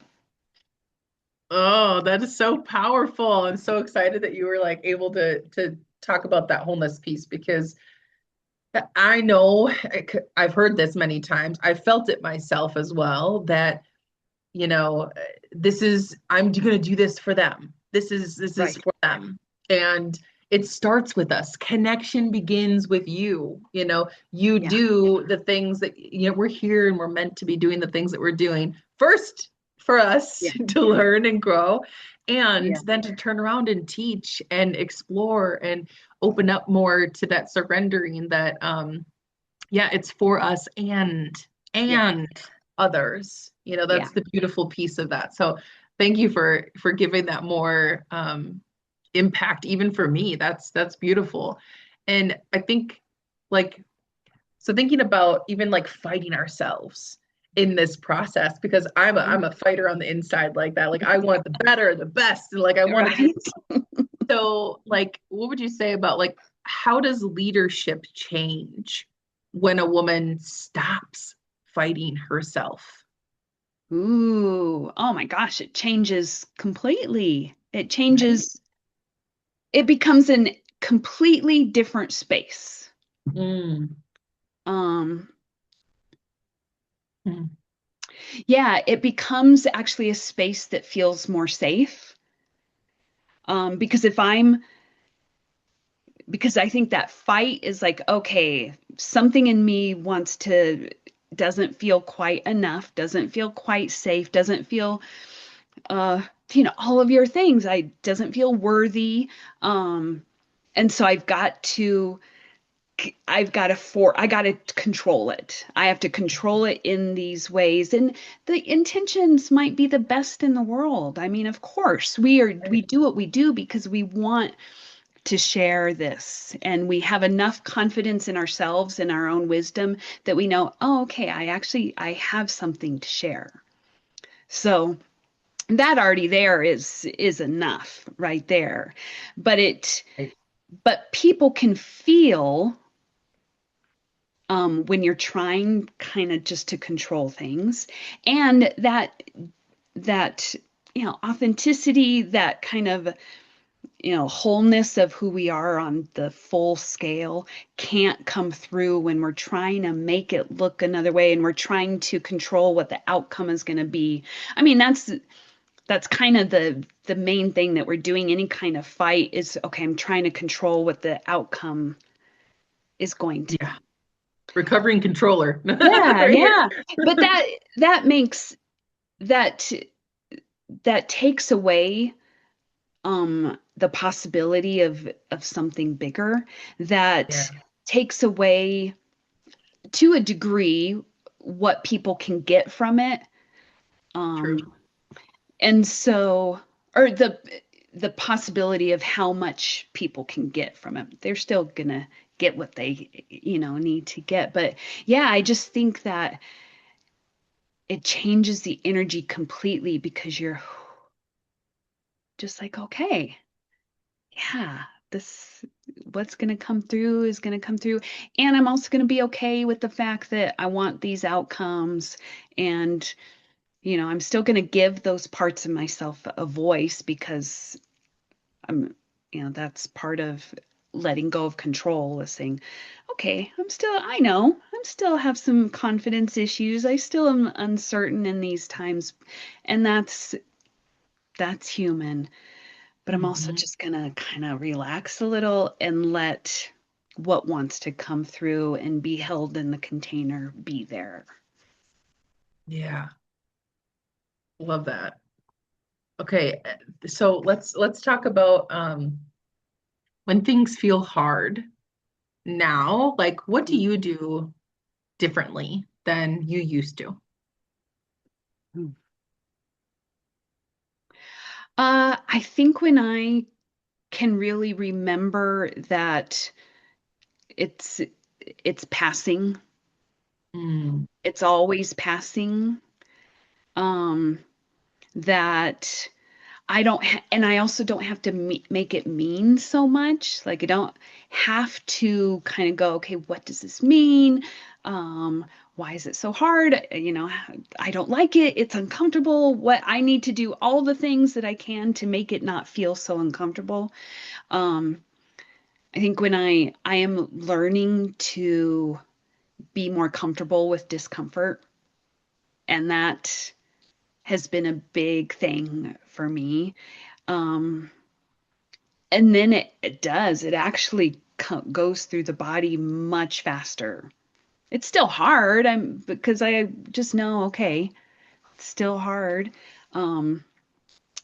Oh, that is so powerful. I'm so excited that you were like able to talk about that wholeness piece because I know I've heard this many times. I felt it myself as well that, you know, this is I'm going to do this for them. This is Right. for them. And it starts with us. Connection begins with you. You Yeah. do the things that we're here and we're meant to be doing the things that we're doing first for us Yeah. to learn and grow and Yeah. then to turn around and teach and explore and open up more to that surrendering that yeah, it's for us Yeah. and others. Yeah. That's the beautiful piece of that. So thank you for giving that more impact even for me. That's beautiful. And I think like so thinking about even like fighting ourselves in this process because I'm a fighter on the inside like that. Like I want the better, the best, and like I want to do Right. so, like, what would you say about like how does leadership change when a woman stops fighting herself? Ooh, oh my gosh, it changes completely. It Right? changes, it becomes an completely different space. Mm, Um, mm, yeah, it becomes actually a space that feels more safe. Because because I think that fight is like, okay, something in me doesn't feel quite enough, doesn't feel quite safe, doesn't feel uh all of your things, I doesn't feel worthy. And so I got to control it. I have to control it in these ways, and the intentions might be the best in the world. I mean, of course we right. do what we do because we want to share this, and we have enough confidence in ourselves and our own wisdom that we know, oh, okay, I have something to share. So that already there is enough right there. But Right. people can feel, when you're trying kind of just to control things, and that authenticity, that kind of wholeness of who we are on the full scale can't come through when we're trying to make it look another way, and we're trying to control what the outcome is going to be. I mean, that's kind of the main thing that we're doing any kind of fight is, okay, I'm trying to control what the outcome is going to Yeah. be. Recovering controller. Yeah, Right here. yeah. But that makes that that takes away the possibility of something bigger, Yeah, that takes away to a degree what people can get from it. true. Um and so, or the possibility of how much people can get from it. They're still gonna get what they need to get. But yeah, I just think that it changes the energy completely, because you're just like, okay, yeah, this, what's going to come through is going to come through. And I'm also going to be okay with the fact that I want these outcomes. And, I'm still going to give those parts of myself a voice, because I'm that's part of letting go of control is saying, okay, I know, I'm still have some confidence issues. I still am uncertain in these times, and that's human. But I'm also Mhm. just gonna kind of relax a little and let what wants to come through and be held in the container be there. Yeah, love that. Okay, so let's talk about when things feel hard now, like what do you do differently than you used to? Mhm. I think when I can really remember that it's it's passing, Mm, it's always passing, um, that and I also don't have to make it mean so much. Like I don't have to kind of go, okay, what does this mean? Why is it so hard? I don't like it. It's uncomfortable. What I need to do all the things that I can to make it not feel so uncomfortable. Um, I think when I am learning to be more comfortable with discomfort, and that has been a big thing for me. Um, And then it actually goes through the body much faster. It's still hard. Because I just know, okay, it's still hard. Um,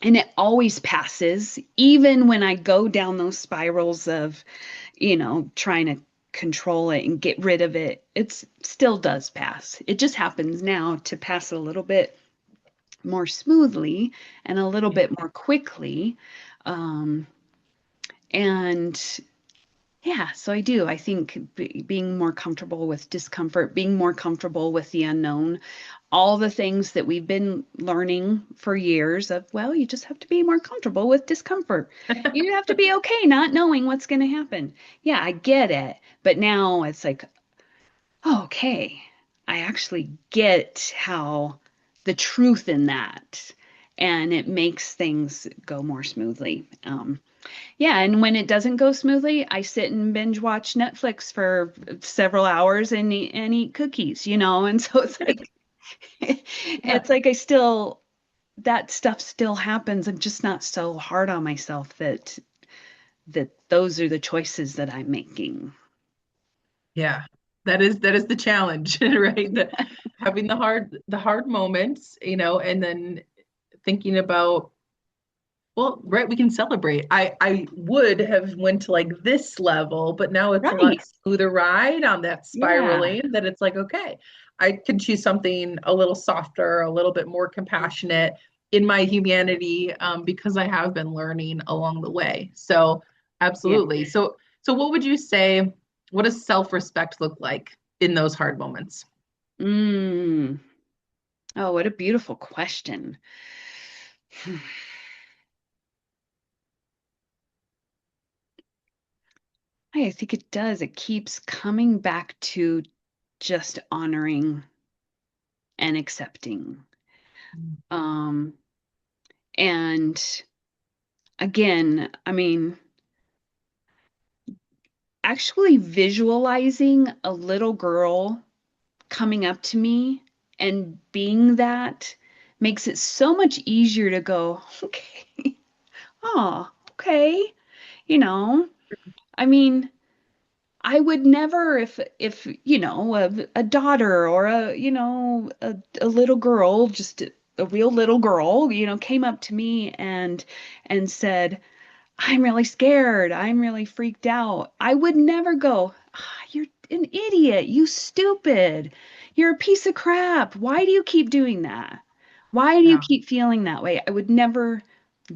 and it always passes, even when I go down those spirals of, trying to control it and get rid of it. It still does pass. It just happens now to pass a little bit more smoothly and a little yeah. bit more quickly. Um, and Yeah, so I do. I think being more comfortable with discomfort, being more comfortable with the unknown, all the things that we've been learning for years of, well, you just have to be more comfortable with discomfort. You have to be okay not knowing what's going to happen. Yeah, I get it. But now it's like, oh, okay, I actually get how the truth in that, and it makes things go more smoothly. Yeah, and when it doesn't go smoothly, I sit and binge watch Netflix for several hours and eat cookies, and so it's like Yeah. it's like that stuff still happens. I'm just not so hard on myself that those are the choices that I'm making. Yeah. That is the challenge, right? Having the hard moments, and then thinking about, well, right, we can celebrate. I would have went to like this level, but now it's a lot Right. smoother ride on that Yeah. spiraling that it's like, okay, I can choose something a little softer, a little bit more compassionate in my humanity, because I have been learning along the way. So Yeah. absolutely. So what would you say, what does self-respect look like in those hard moments? Mm. Oh, what a beautiful question. I think it does. It keeps coming back to just honoring and accepting. Um, and again, I mean, actually visualizing a little girl coming up to me and being that makes it so much easier to go, okay, oh, okay, you know, I mean, I would never if a daughter or a little girl, just a real little girl, came up to me and said, I'm really scared. I'm really freaked out. I would never go, you're an idiot. You stupid. You're a piece of crap. Why do you keep doing that? Why do you Yeah. keep feeling that way? I would never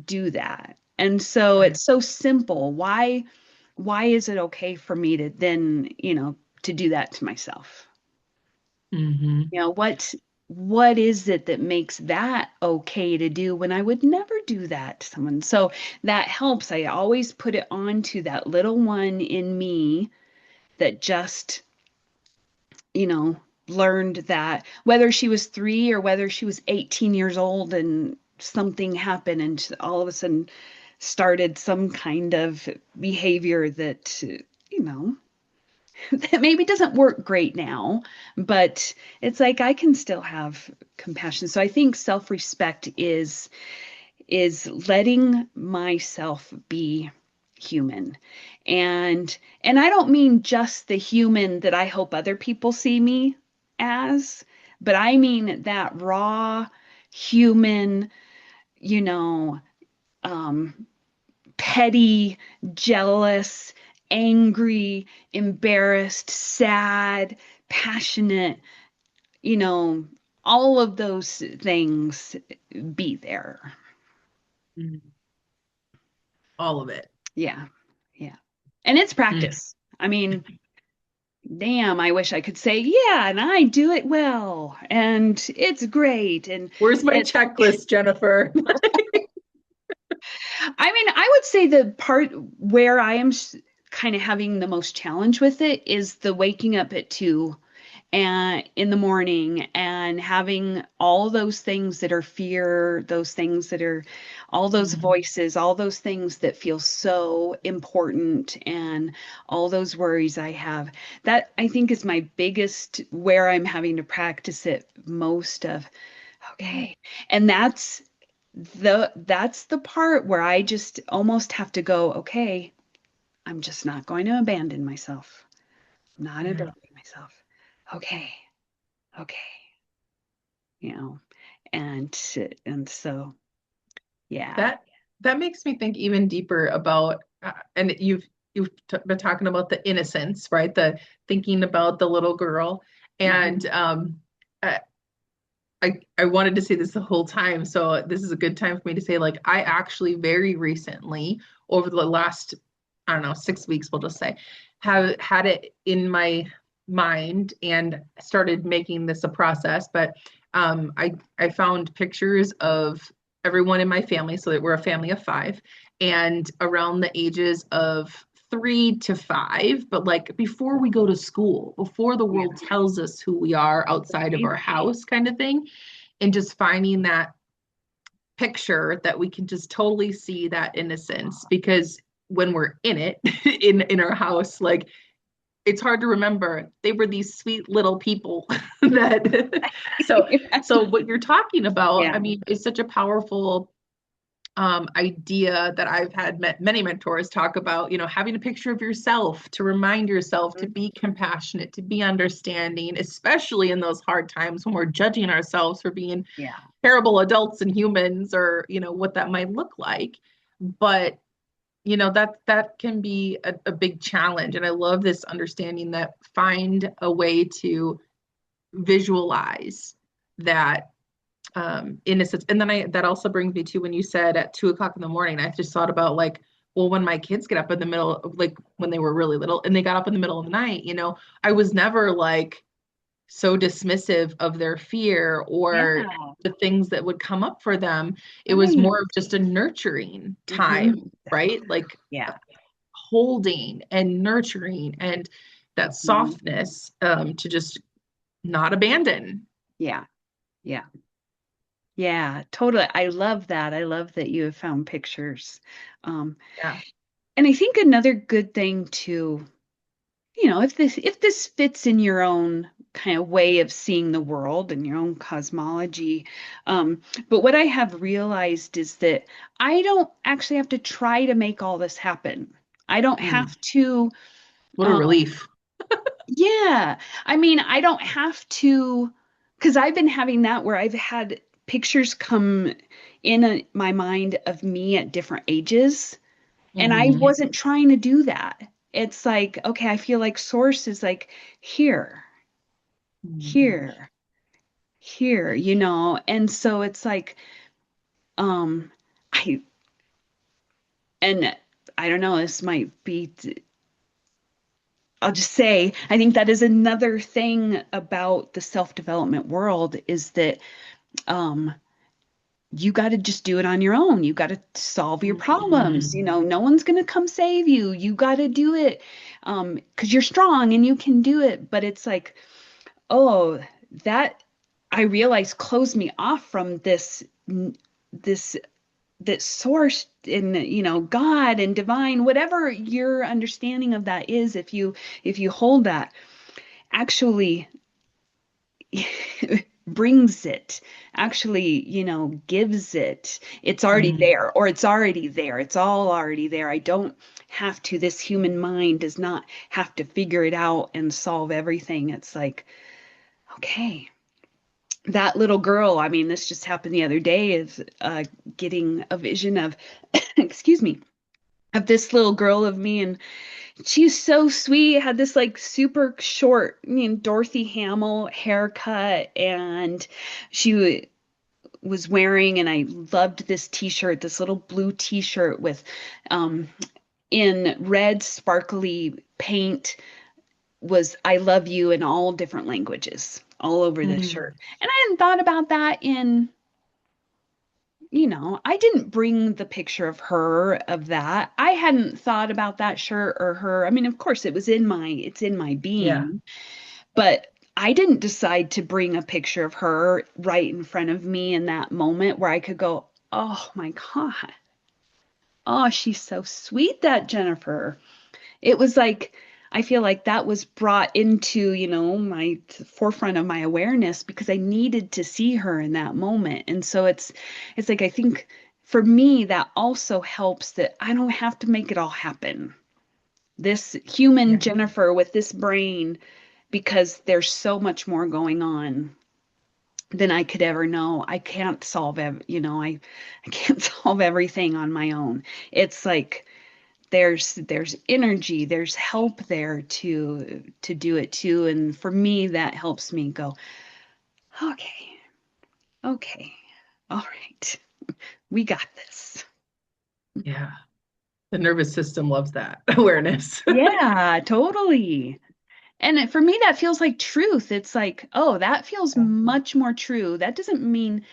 do that. And so Right. it's so simple. Why is it okay for me to then, to do that to myself? Hmm. What is it that makes that okay to do when I would never do that to someone? So that helps. I always put it on to that little one in me that just, you know, learned that whether she was 3 or whether she was 18 years old and something happened and all of a sudden started some kind of behavior that, you know, that maybe doesn't work great now, but it's like I can still have compassion. So I think self-respect is letting myself be human. And I don't mean just the human that I hope other people see me as, but I mean that raw human, you know, um, petty, jealous, angry, embarrassed, sad, passionate, you know, all of those things be there. Mhm. All of it. Yeah. Yeah. And it's Mm. practice. I mean, damn, I wish I could say, yeah, and I do it well, and it's great. And Where's my it, checklist, Jennifer? I mean, I would say the part where I am kind of having the most challenge with it is the waking up at 2 and in the morning and having all those things that are fear, those things that are all those Mhm. voices, all those things that feel so important and all those worries I have. That I think is my biggest where I'm having to practice it most of. Okay. And that's the part where I just almost have to go, okay, I'm just not going to abandon myself. Not Yeah. abandoning myself. Okay. Okay. You know, and so yeah. That that makes me think even deeper about and you've been talking about the innocence, right? The thinking about the little girl. Mhm. And I, I wanted to say this the whole time, so this is a good time for me to say, like, I actually very recently, over the last, I don't know, 6 weeks, we'll just say, have had it in my mind and started making this a process. But I found pictures of everyone in my family, so that we're a family of five, and around the ages of 3 to 5, but like before we go to school, before the Yeah. world tells us who we are outside of Right. our house, kind of thing. And just finding that picture that we can just totally see that innocence, because when we're in it in our house, like, it's hard to remember they were these sweet little people that so what you're talking about, Yeah. I mean, is such a powerful idea that I've had many mentors talk about, having a picture of yourself to remind yourself to Mhm. be compassionate, to be understanding, especially in those hard times when we're judging ourselves for being Yeah. terrible adults and humans, or what that might look like. But that can be a big challenge, and I love this understanding that find a way to visualize that innocence. And then that also brings me to when you said at 2 o'clock in the morning, I just thought about, like, well, when my kids get up in the middle of, like, when they were really little and they got up in the middle of the night, I was never like so dismissive of their fear or Yeah. the things that would come up for them. It was Right. more of just a nurturing Hmm. time, right? Like Yeah. holding and nurturing and that Mhm. softness, to just not abandon. Yeah. Yeah. Yeah. Totally. I love that. I love that you have found pictures. Um, Yeah. and I think another good thing too, if this fits in your own kind of way of seeing the world and your own cosmology. But what I have realized is that I don't actually have to try to make all this happen. I don't Mm, have to, what a um, relief. yeah, I mean, I don't have to, because I've been having that where I've had pictures come in my mind of me at different ages. And I Hmm. wasn't trying to do that. It's like, okay, I feel like source is like here, here, here, and so it's like, um, I, and I don't know, this might be, I'll just say, I think that is another thing about the self-development world is that, um, you got to just do it on your own. You got to solve your problems. Hmm. No one's going to come save you. You got to do it, because you're strong and you can do it. But it's like, oh, that I realized closed me off from this that source in, God and divine, whatever your understanding of that is, if you hold that, actually brings it, actually, gives it. It's already Mm, there, or it's already there. It's all already there. I don't have to, this human mind does not have to figure it out and solve everything. It's like, okay, that little girl, I mean, this just happened the other day, is getting a vision of, excuse me, of this little girl of me, and she's so sweet, had this like super short, Dorothy Hamill haircut, and she was wearing, and I loved this t-shirt, this little blue t-shirt with um in red sparkly paint, was "I love you" in all different languages all over the mm, shirt. And I hadn't thought about that in, I didn't bring the picture of her, of that. I hadn't thought about that shirt or her. I mean, of course it's in my yeah. being, but I didn't decide to bring a picture of her right in front of me in that moment where I could go, "Oh my God. Oh, she's so sweet, that Jennifer." It was like, I feel like that was brought into, my forefront of my awareness because I needed to see her in that moment. And so it's like, I think for me, that also helps that I don't have to make it all happen. This human Yeah. Jennifer with this brain, because there's so much more going on than I could ever know. I can't solve, I can't solve everything on my own. It's like, there's energy, there's help there to do it too. And for me, that helps me go, okay, okay, all right, we got this. Yeah. The nervous system loves that awareness. Yeah, totally. And for me, that feels like truth. It's like, oh, that feels Yeah. much more true. That doesn't mean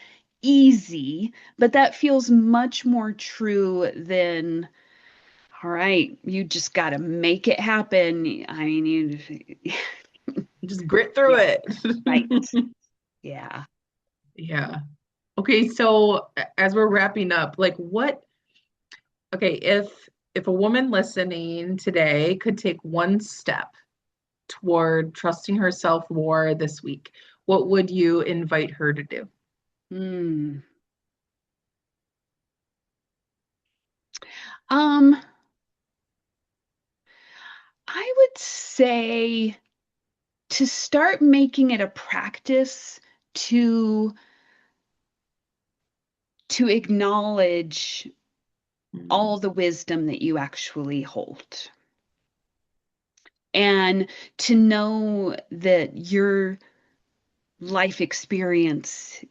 easy, but that feels much more true than, all right, you just got to make it happen. I mean, you, Just grit through yeah, it. right. Yeah. Yeah. Okay, so as we're wrapping up, like okay, if a woman listening today could take one step toward trusting herself more this week, what would you invite her to do? Hmm. Um, I would say to start making it a practice to to acknowledge Mm, all the wisdom that you actually hold, and to know that your life experience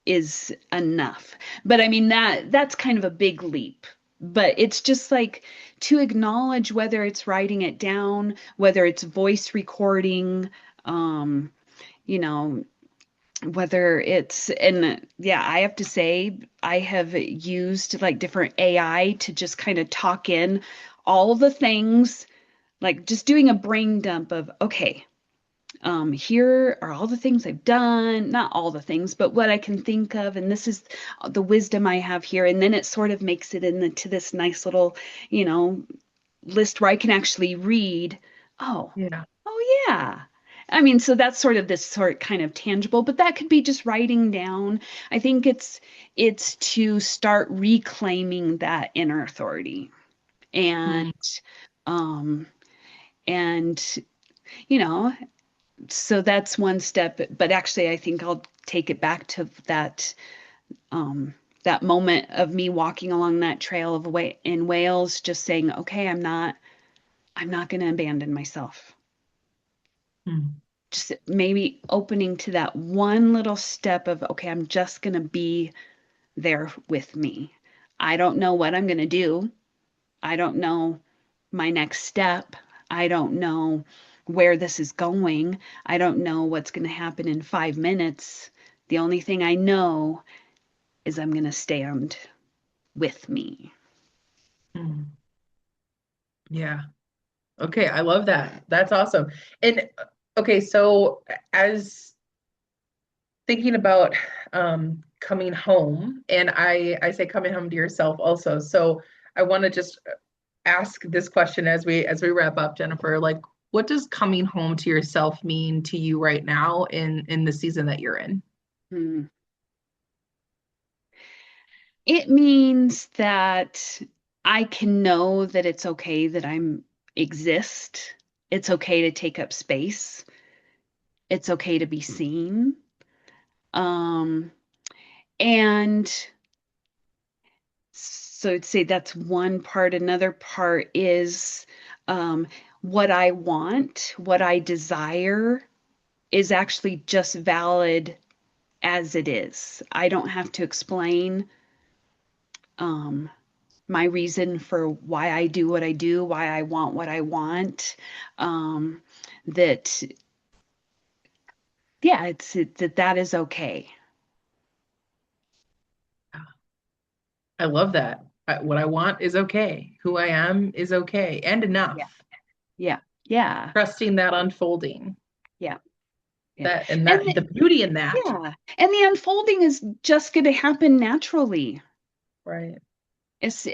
is enough. But I mean, that's kind of a big leap. But it's just like to acknowledge, whether it's writing it down, whether it's voice recording, um, you know, whether it's, and yeah, I have to say, I have used like different AI to just kind of talk in all the things, like just doing a brain dump of, okay, here are all the things I've done, not all the things, but what I can think of, and this is the wisdom I have here. And then it sort of makes it into this nice little, you know, list where I can actually read, oh, yeah. oh yeah. I mean, so that's sort of this sort kind of tangible, but that could be just writing down. I think it's to start reclaiming that inner authority, and Mm, um and you know so that's one step, but actually I think I'll take it back to um that moment of me walking along that trail of way in Wales, just saying, okay, I'm not going to abandon myself. mm, Just maybe opening to that one little step of, okay, I'm just going to be there with me. I don't know what I'm going to do. I don't know my next step. I don't know where this is going. I don't know what's going to happen in 5 minutes. The only thing I know is I'm going to stand with me. mm. Yeah. Okay, I love that. That's awesome. And okay, so as thinking about coming home, and I say coming home to yourself also. So I want to just ask this question as we wrap up, Jennifer. Like, what does coming home to yourself mean to you right now in the season that you're in? Hmm. It means that I can know that it's okay that I'm exist. It's okay to take up space. It's okay to be seen. Um, and so I'd say that's one part. Another part is um, what I want, what I desire is actually just valid as it is. I don't have to explain um, my reason for why I do what I do, why I want what I want. Um, that, yeah, that is okay. I love that. What I want is okay. Who I am is okay and Yeah, enough. yeah, yeah, Trusting that unfolding, yeah, yeah. that and And that the beauty in that. yeah, and the unfolding is just going to happen naturally. Right.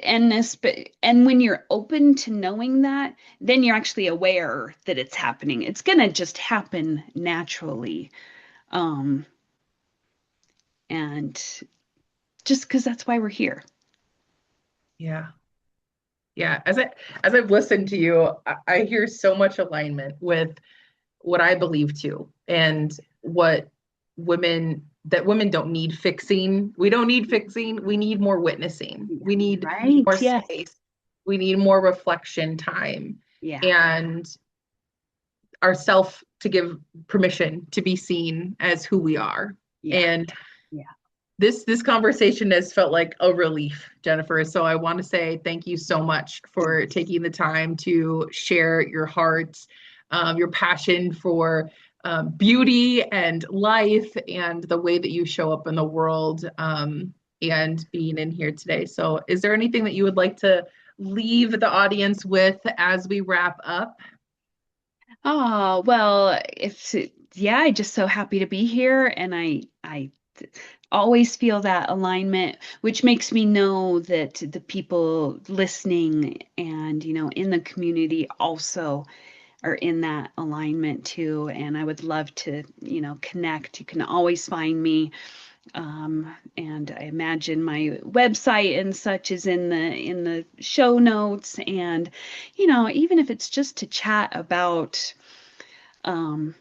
And when you're open to knowing that, then you're actually aware that it's happening. It's gonna just happen naturally. Um, and just because that's why we're here. Yeah. Yeah. As I've listened to you, I hear so much alignment with what I believe too, and what women don't need fixing. We don't need fixing. We need more witnessing. Yeah. We need more Right? Yes. space. We need more reflection time Yeah. and ourself to give permission to be seen as who we are. Yeah. And Yeah. this conversation has felt like a relief, Jennifer. So I want to say thank you so much for taking the time to share your heart, your passion for beauty and life, and the way that you show up in the world, and being in here today. So, is there anything that you would like to leave the audience with as we wrap up? Oh, well, yeah, I'm just so happy to be here and I always feel that alignment, which makes me know that the people listening and, in the community also are in that alignment too. And I would love to, connect. You can always find me. And I imagine my website and such is in the show notes. And, even if it's just to chat about um,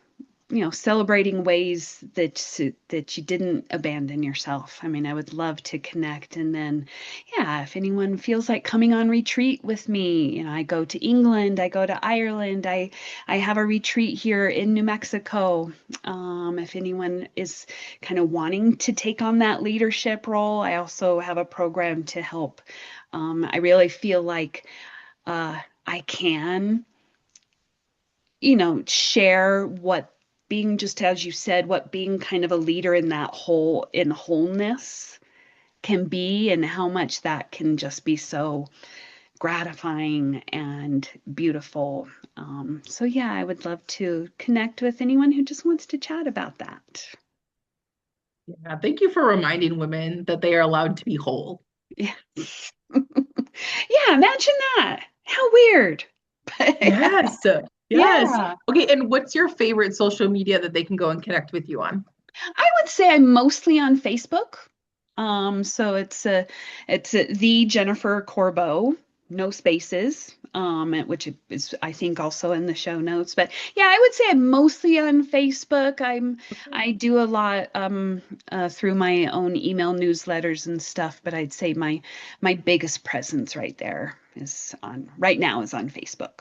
celebrating ways that you didn't abandon yourself. I mean, I would love to connect. And then, yeah, if anyone feels like coming on retreat with me, I go to England, I go to Ireland, I have a retreat here in New Mexico. If anyone is kind of wanting to take on that leadership role, I also have a program to help. I really feel like I can share what being, just as you said, what being kind of a leader in that wholeness can be, and how much that can just be so gratifying and beautiful. So yeah, I would love to connect with anyone who just wants to chat about that. Yeah, thank you for reminding women that they are allowed to be whole. Yeah. Yeah, imagine that. How weird. Yes. Yes. Yeah. Okay, and what's your favorite social media that they can go and connect with you on? I would say I'm mostly on Facebook. So it's the Jennifer Corbeau, no spaces, which is I think also in the show notes. But yeah, I would say I'm mostly on Facebook. I do a lot through my own email newsletters and stuff, but I'd say my biggest presence right now is on Facebook.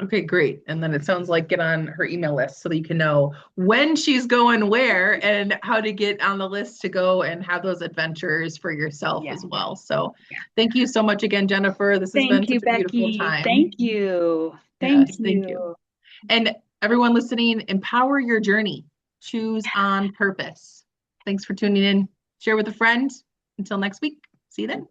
Okay, great. And then it sounds like get on her email list so that you can know when she's going where and how to get on the list to go and have those adventures for yourself Yeah. as well. So thank you so much again, Jennifer. This has been Thank you, such a beautiful Becky. time. Thank you. Thank Yes, thank you. you. And everyone listening, empower your journey. Choose on purpose. Thanks for tuning in. Share with a friend. Until next week. See you then.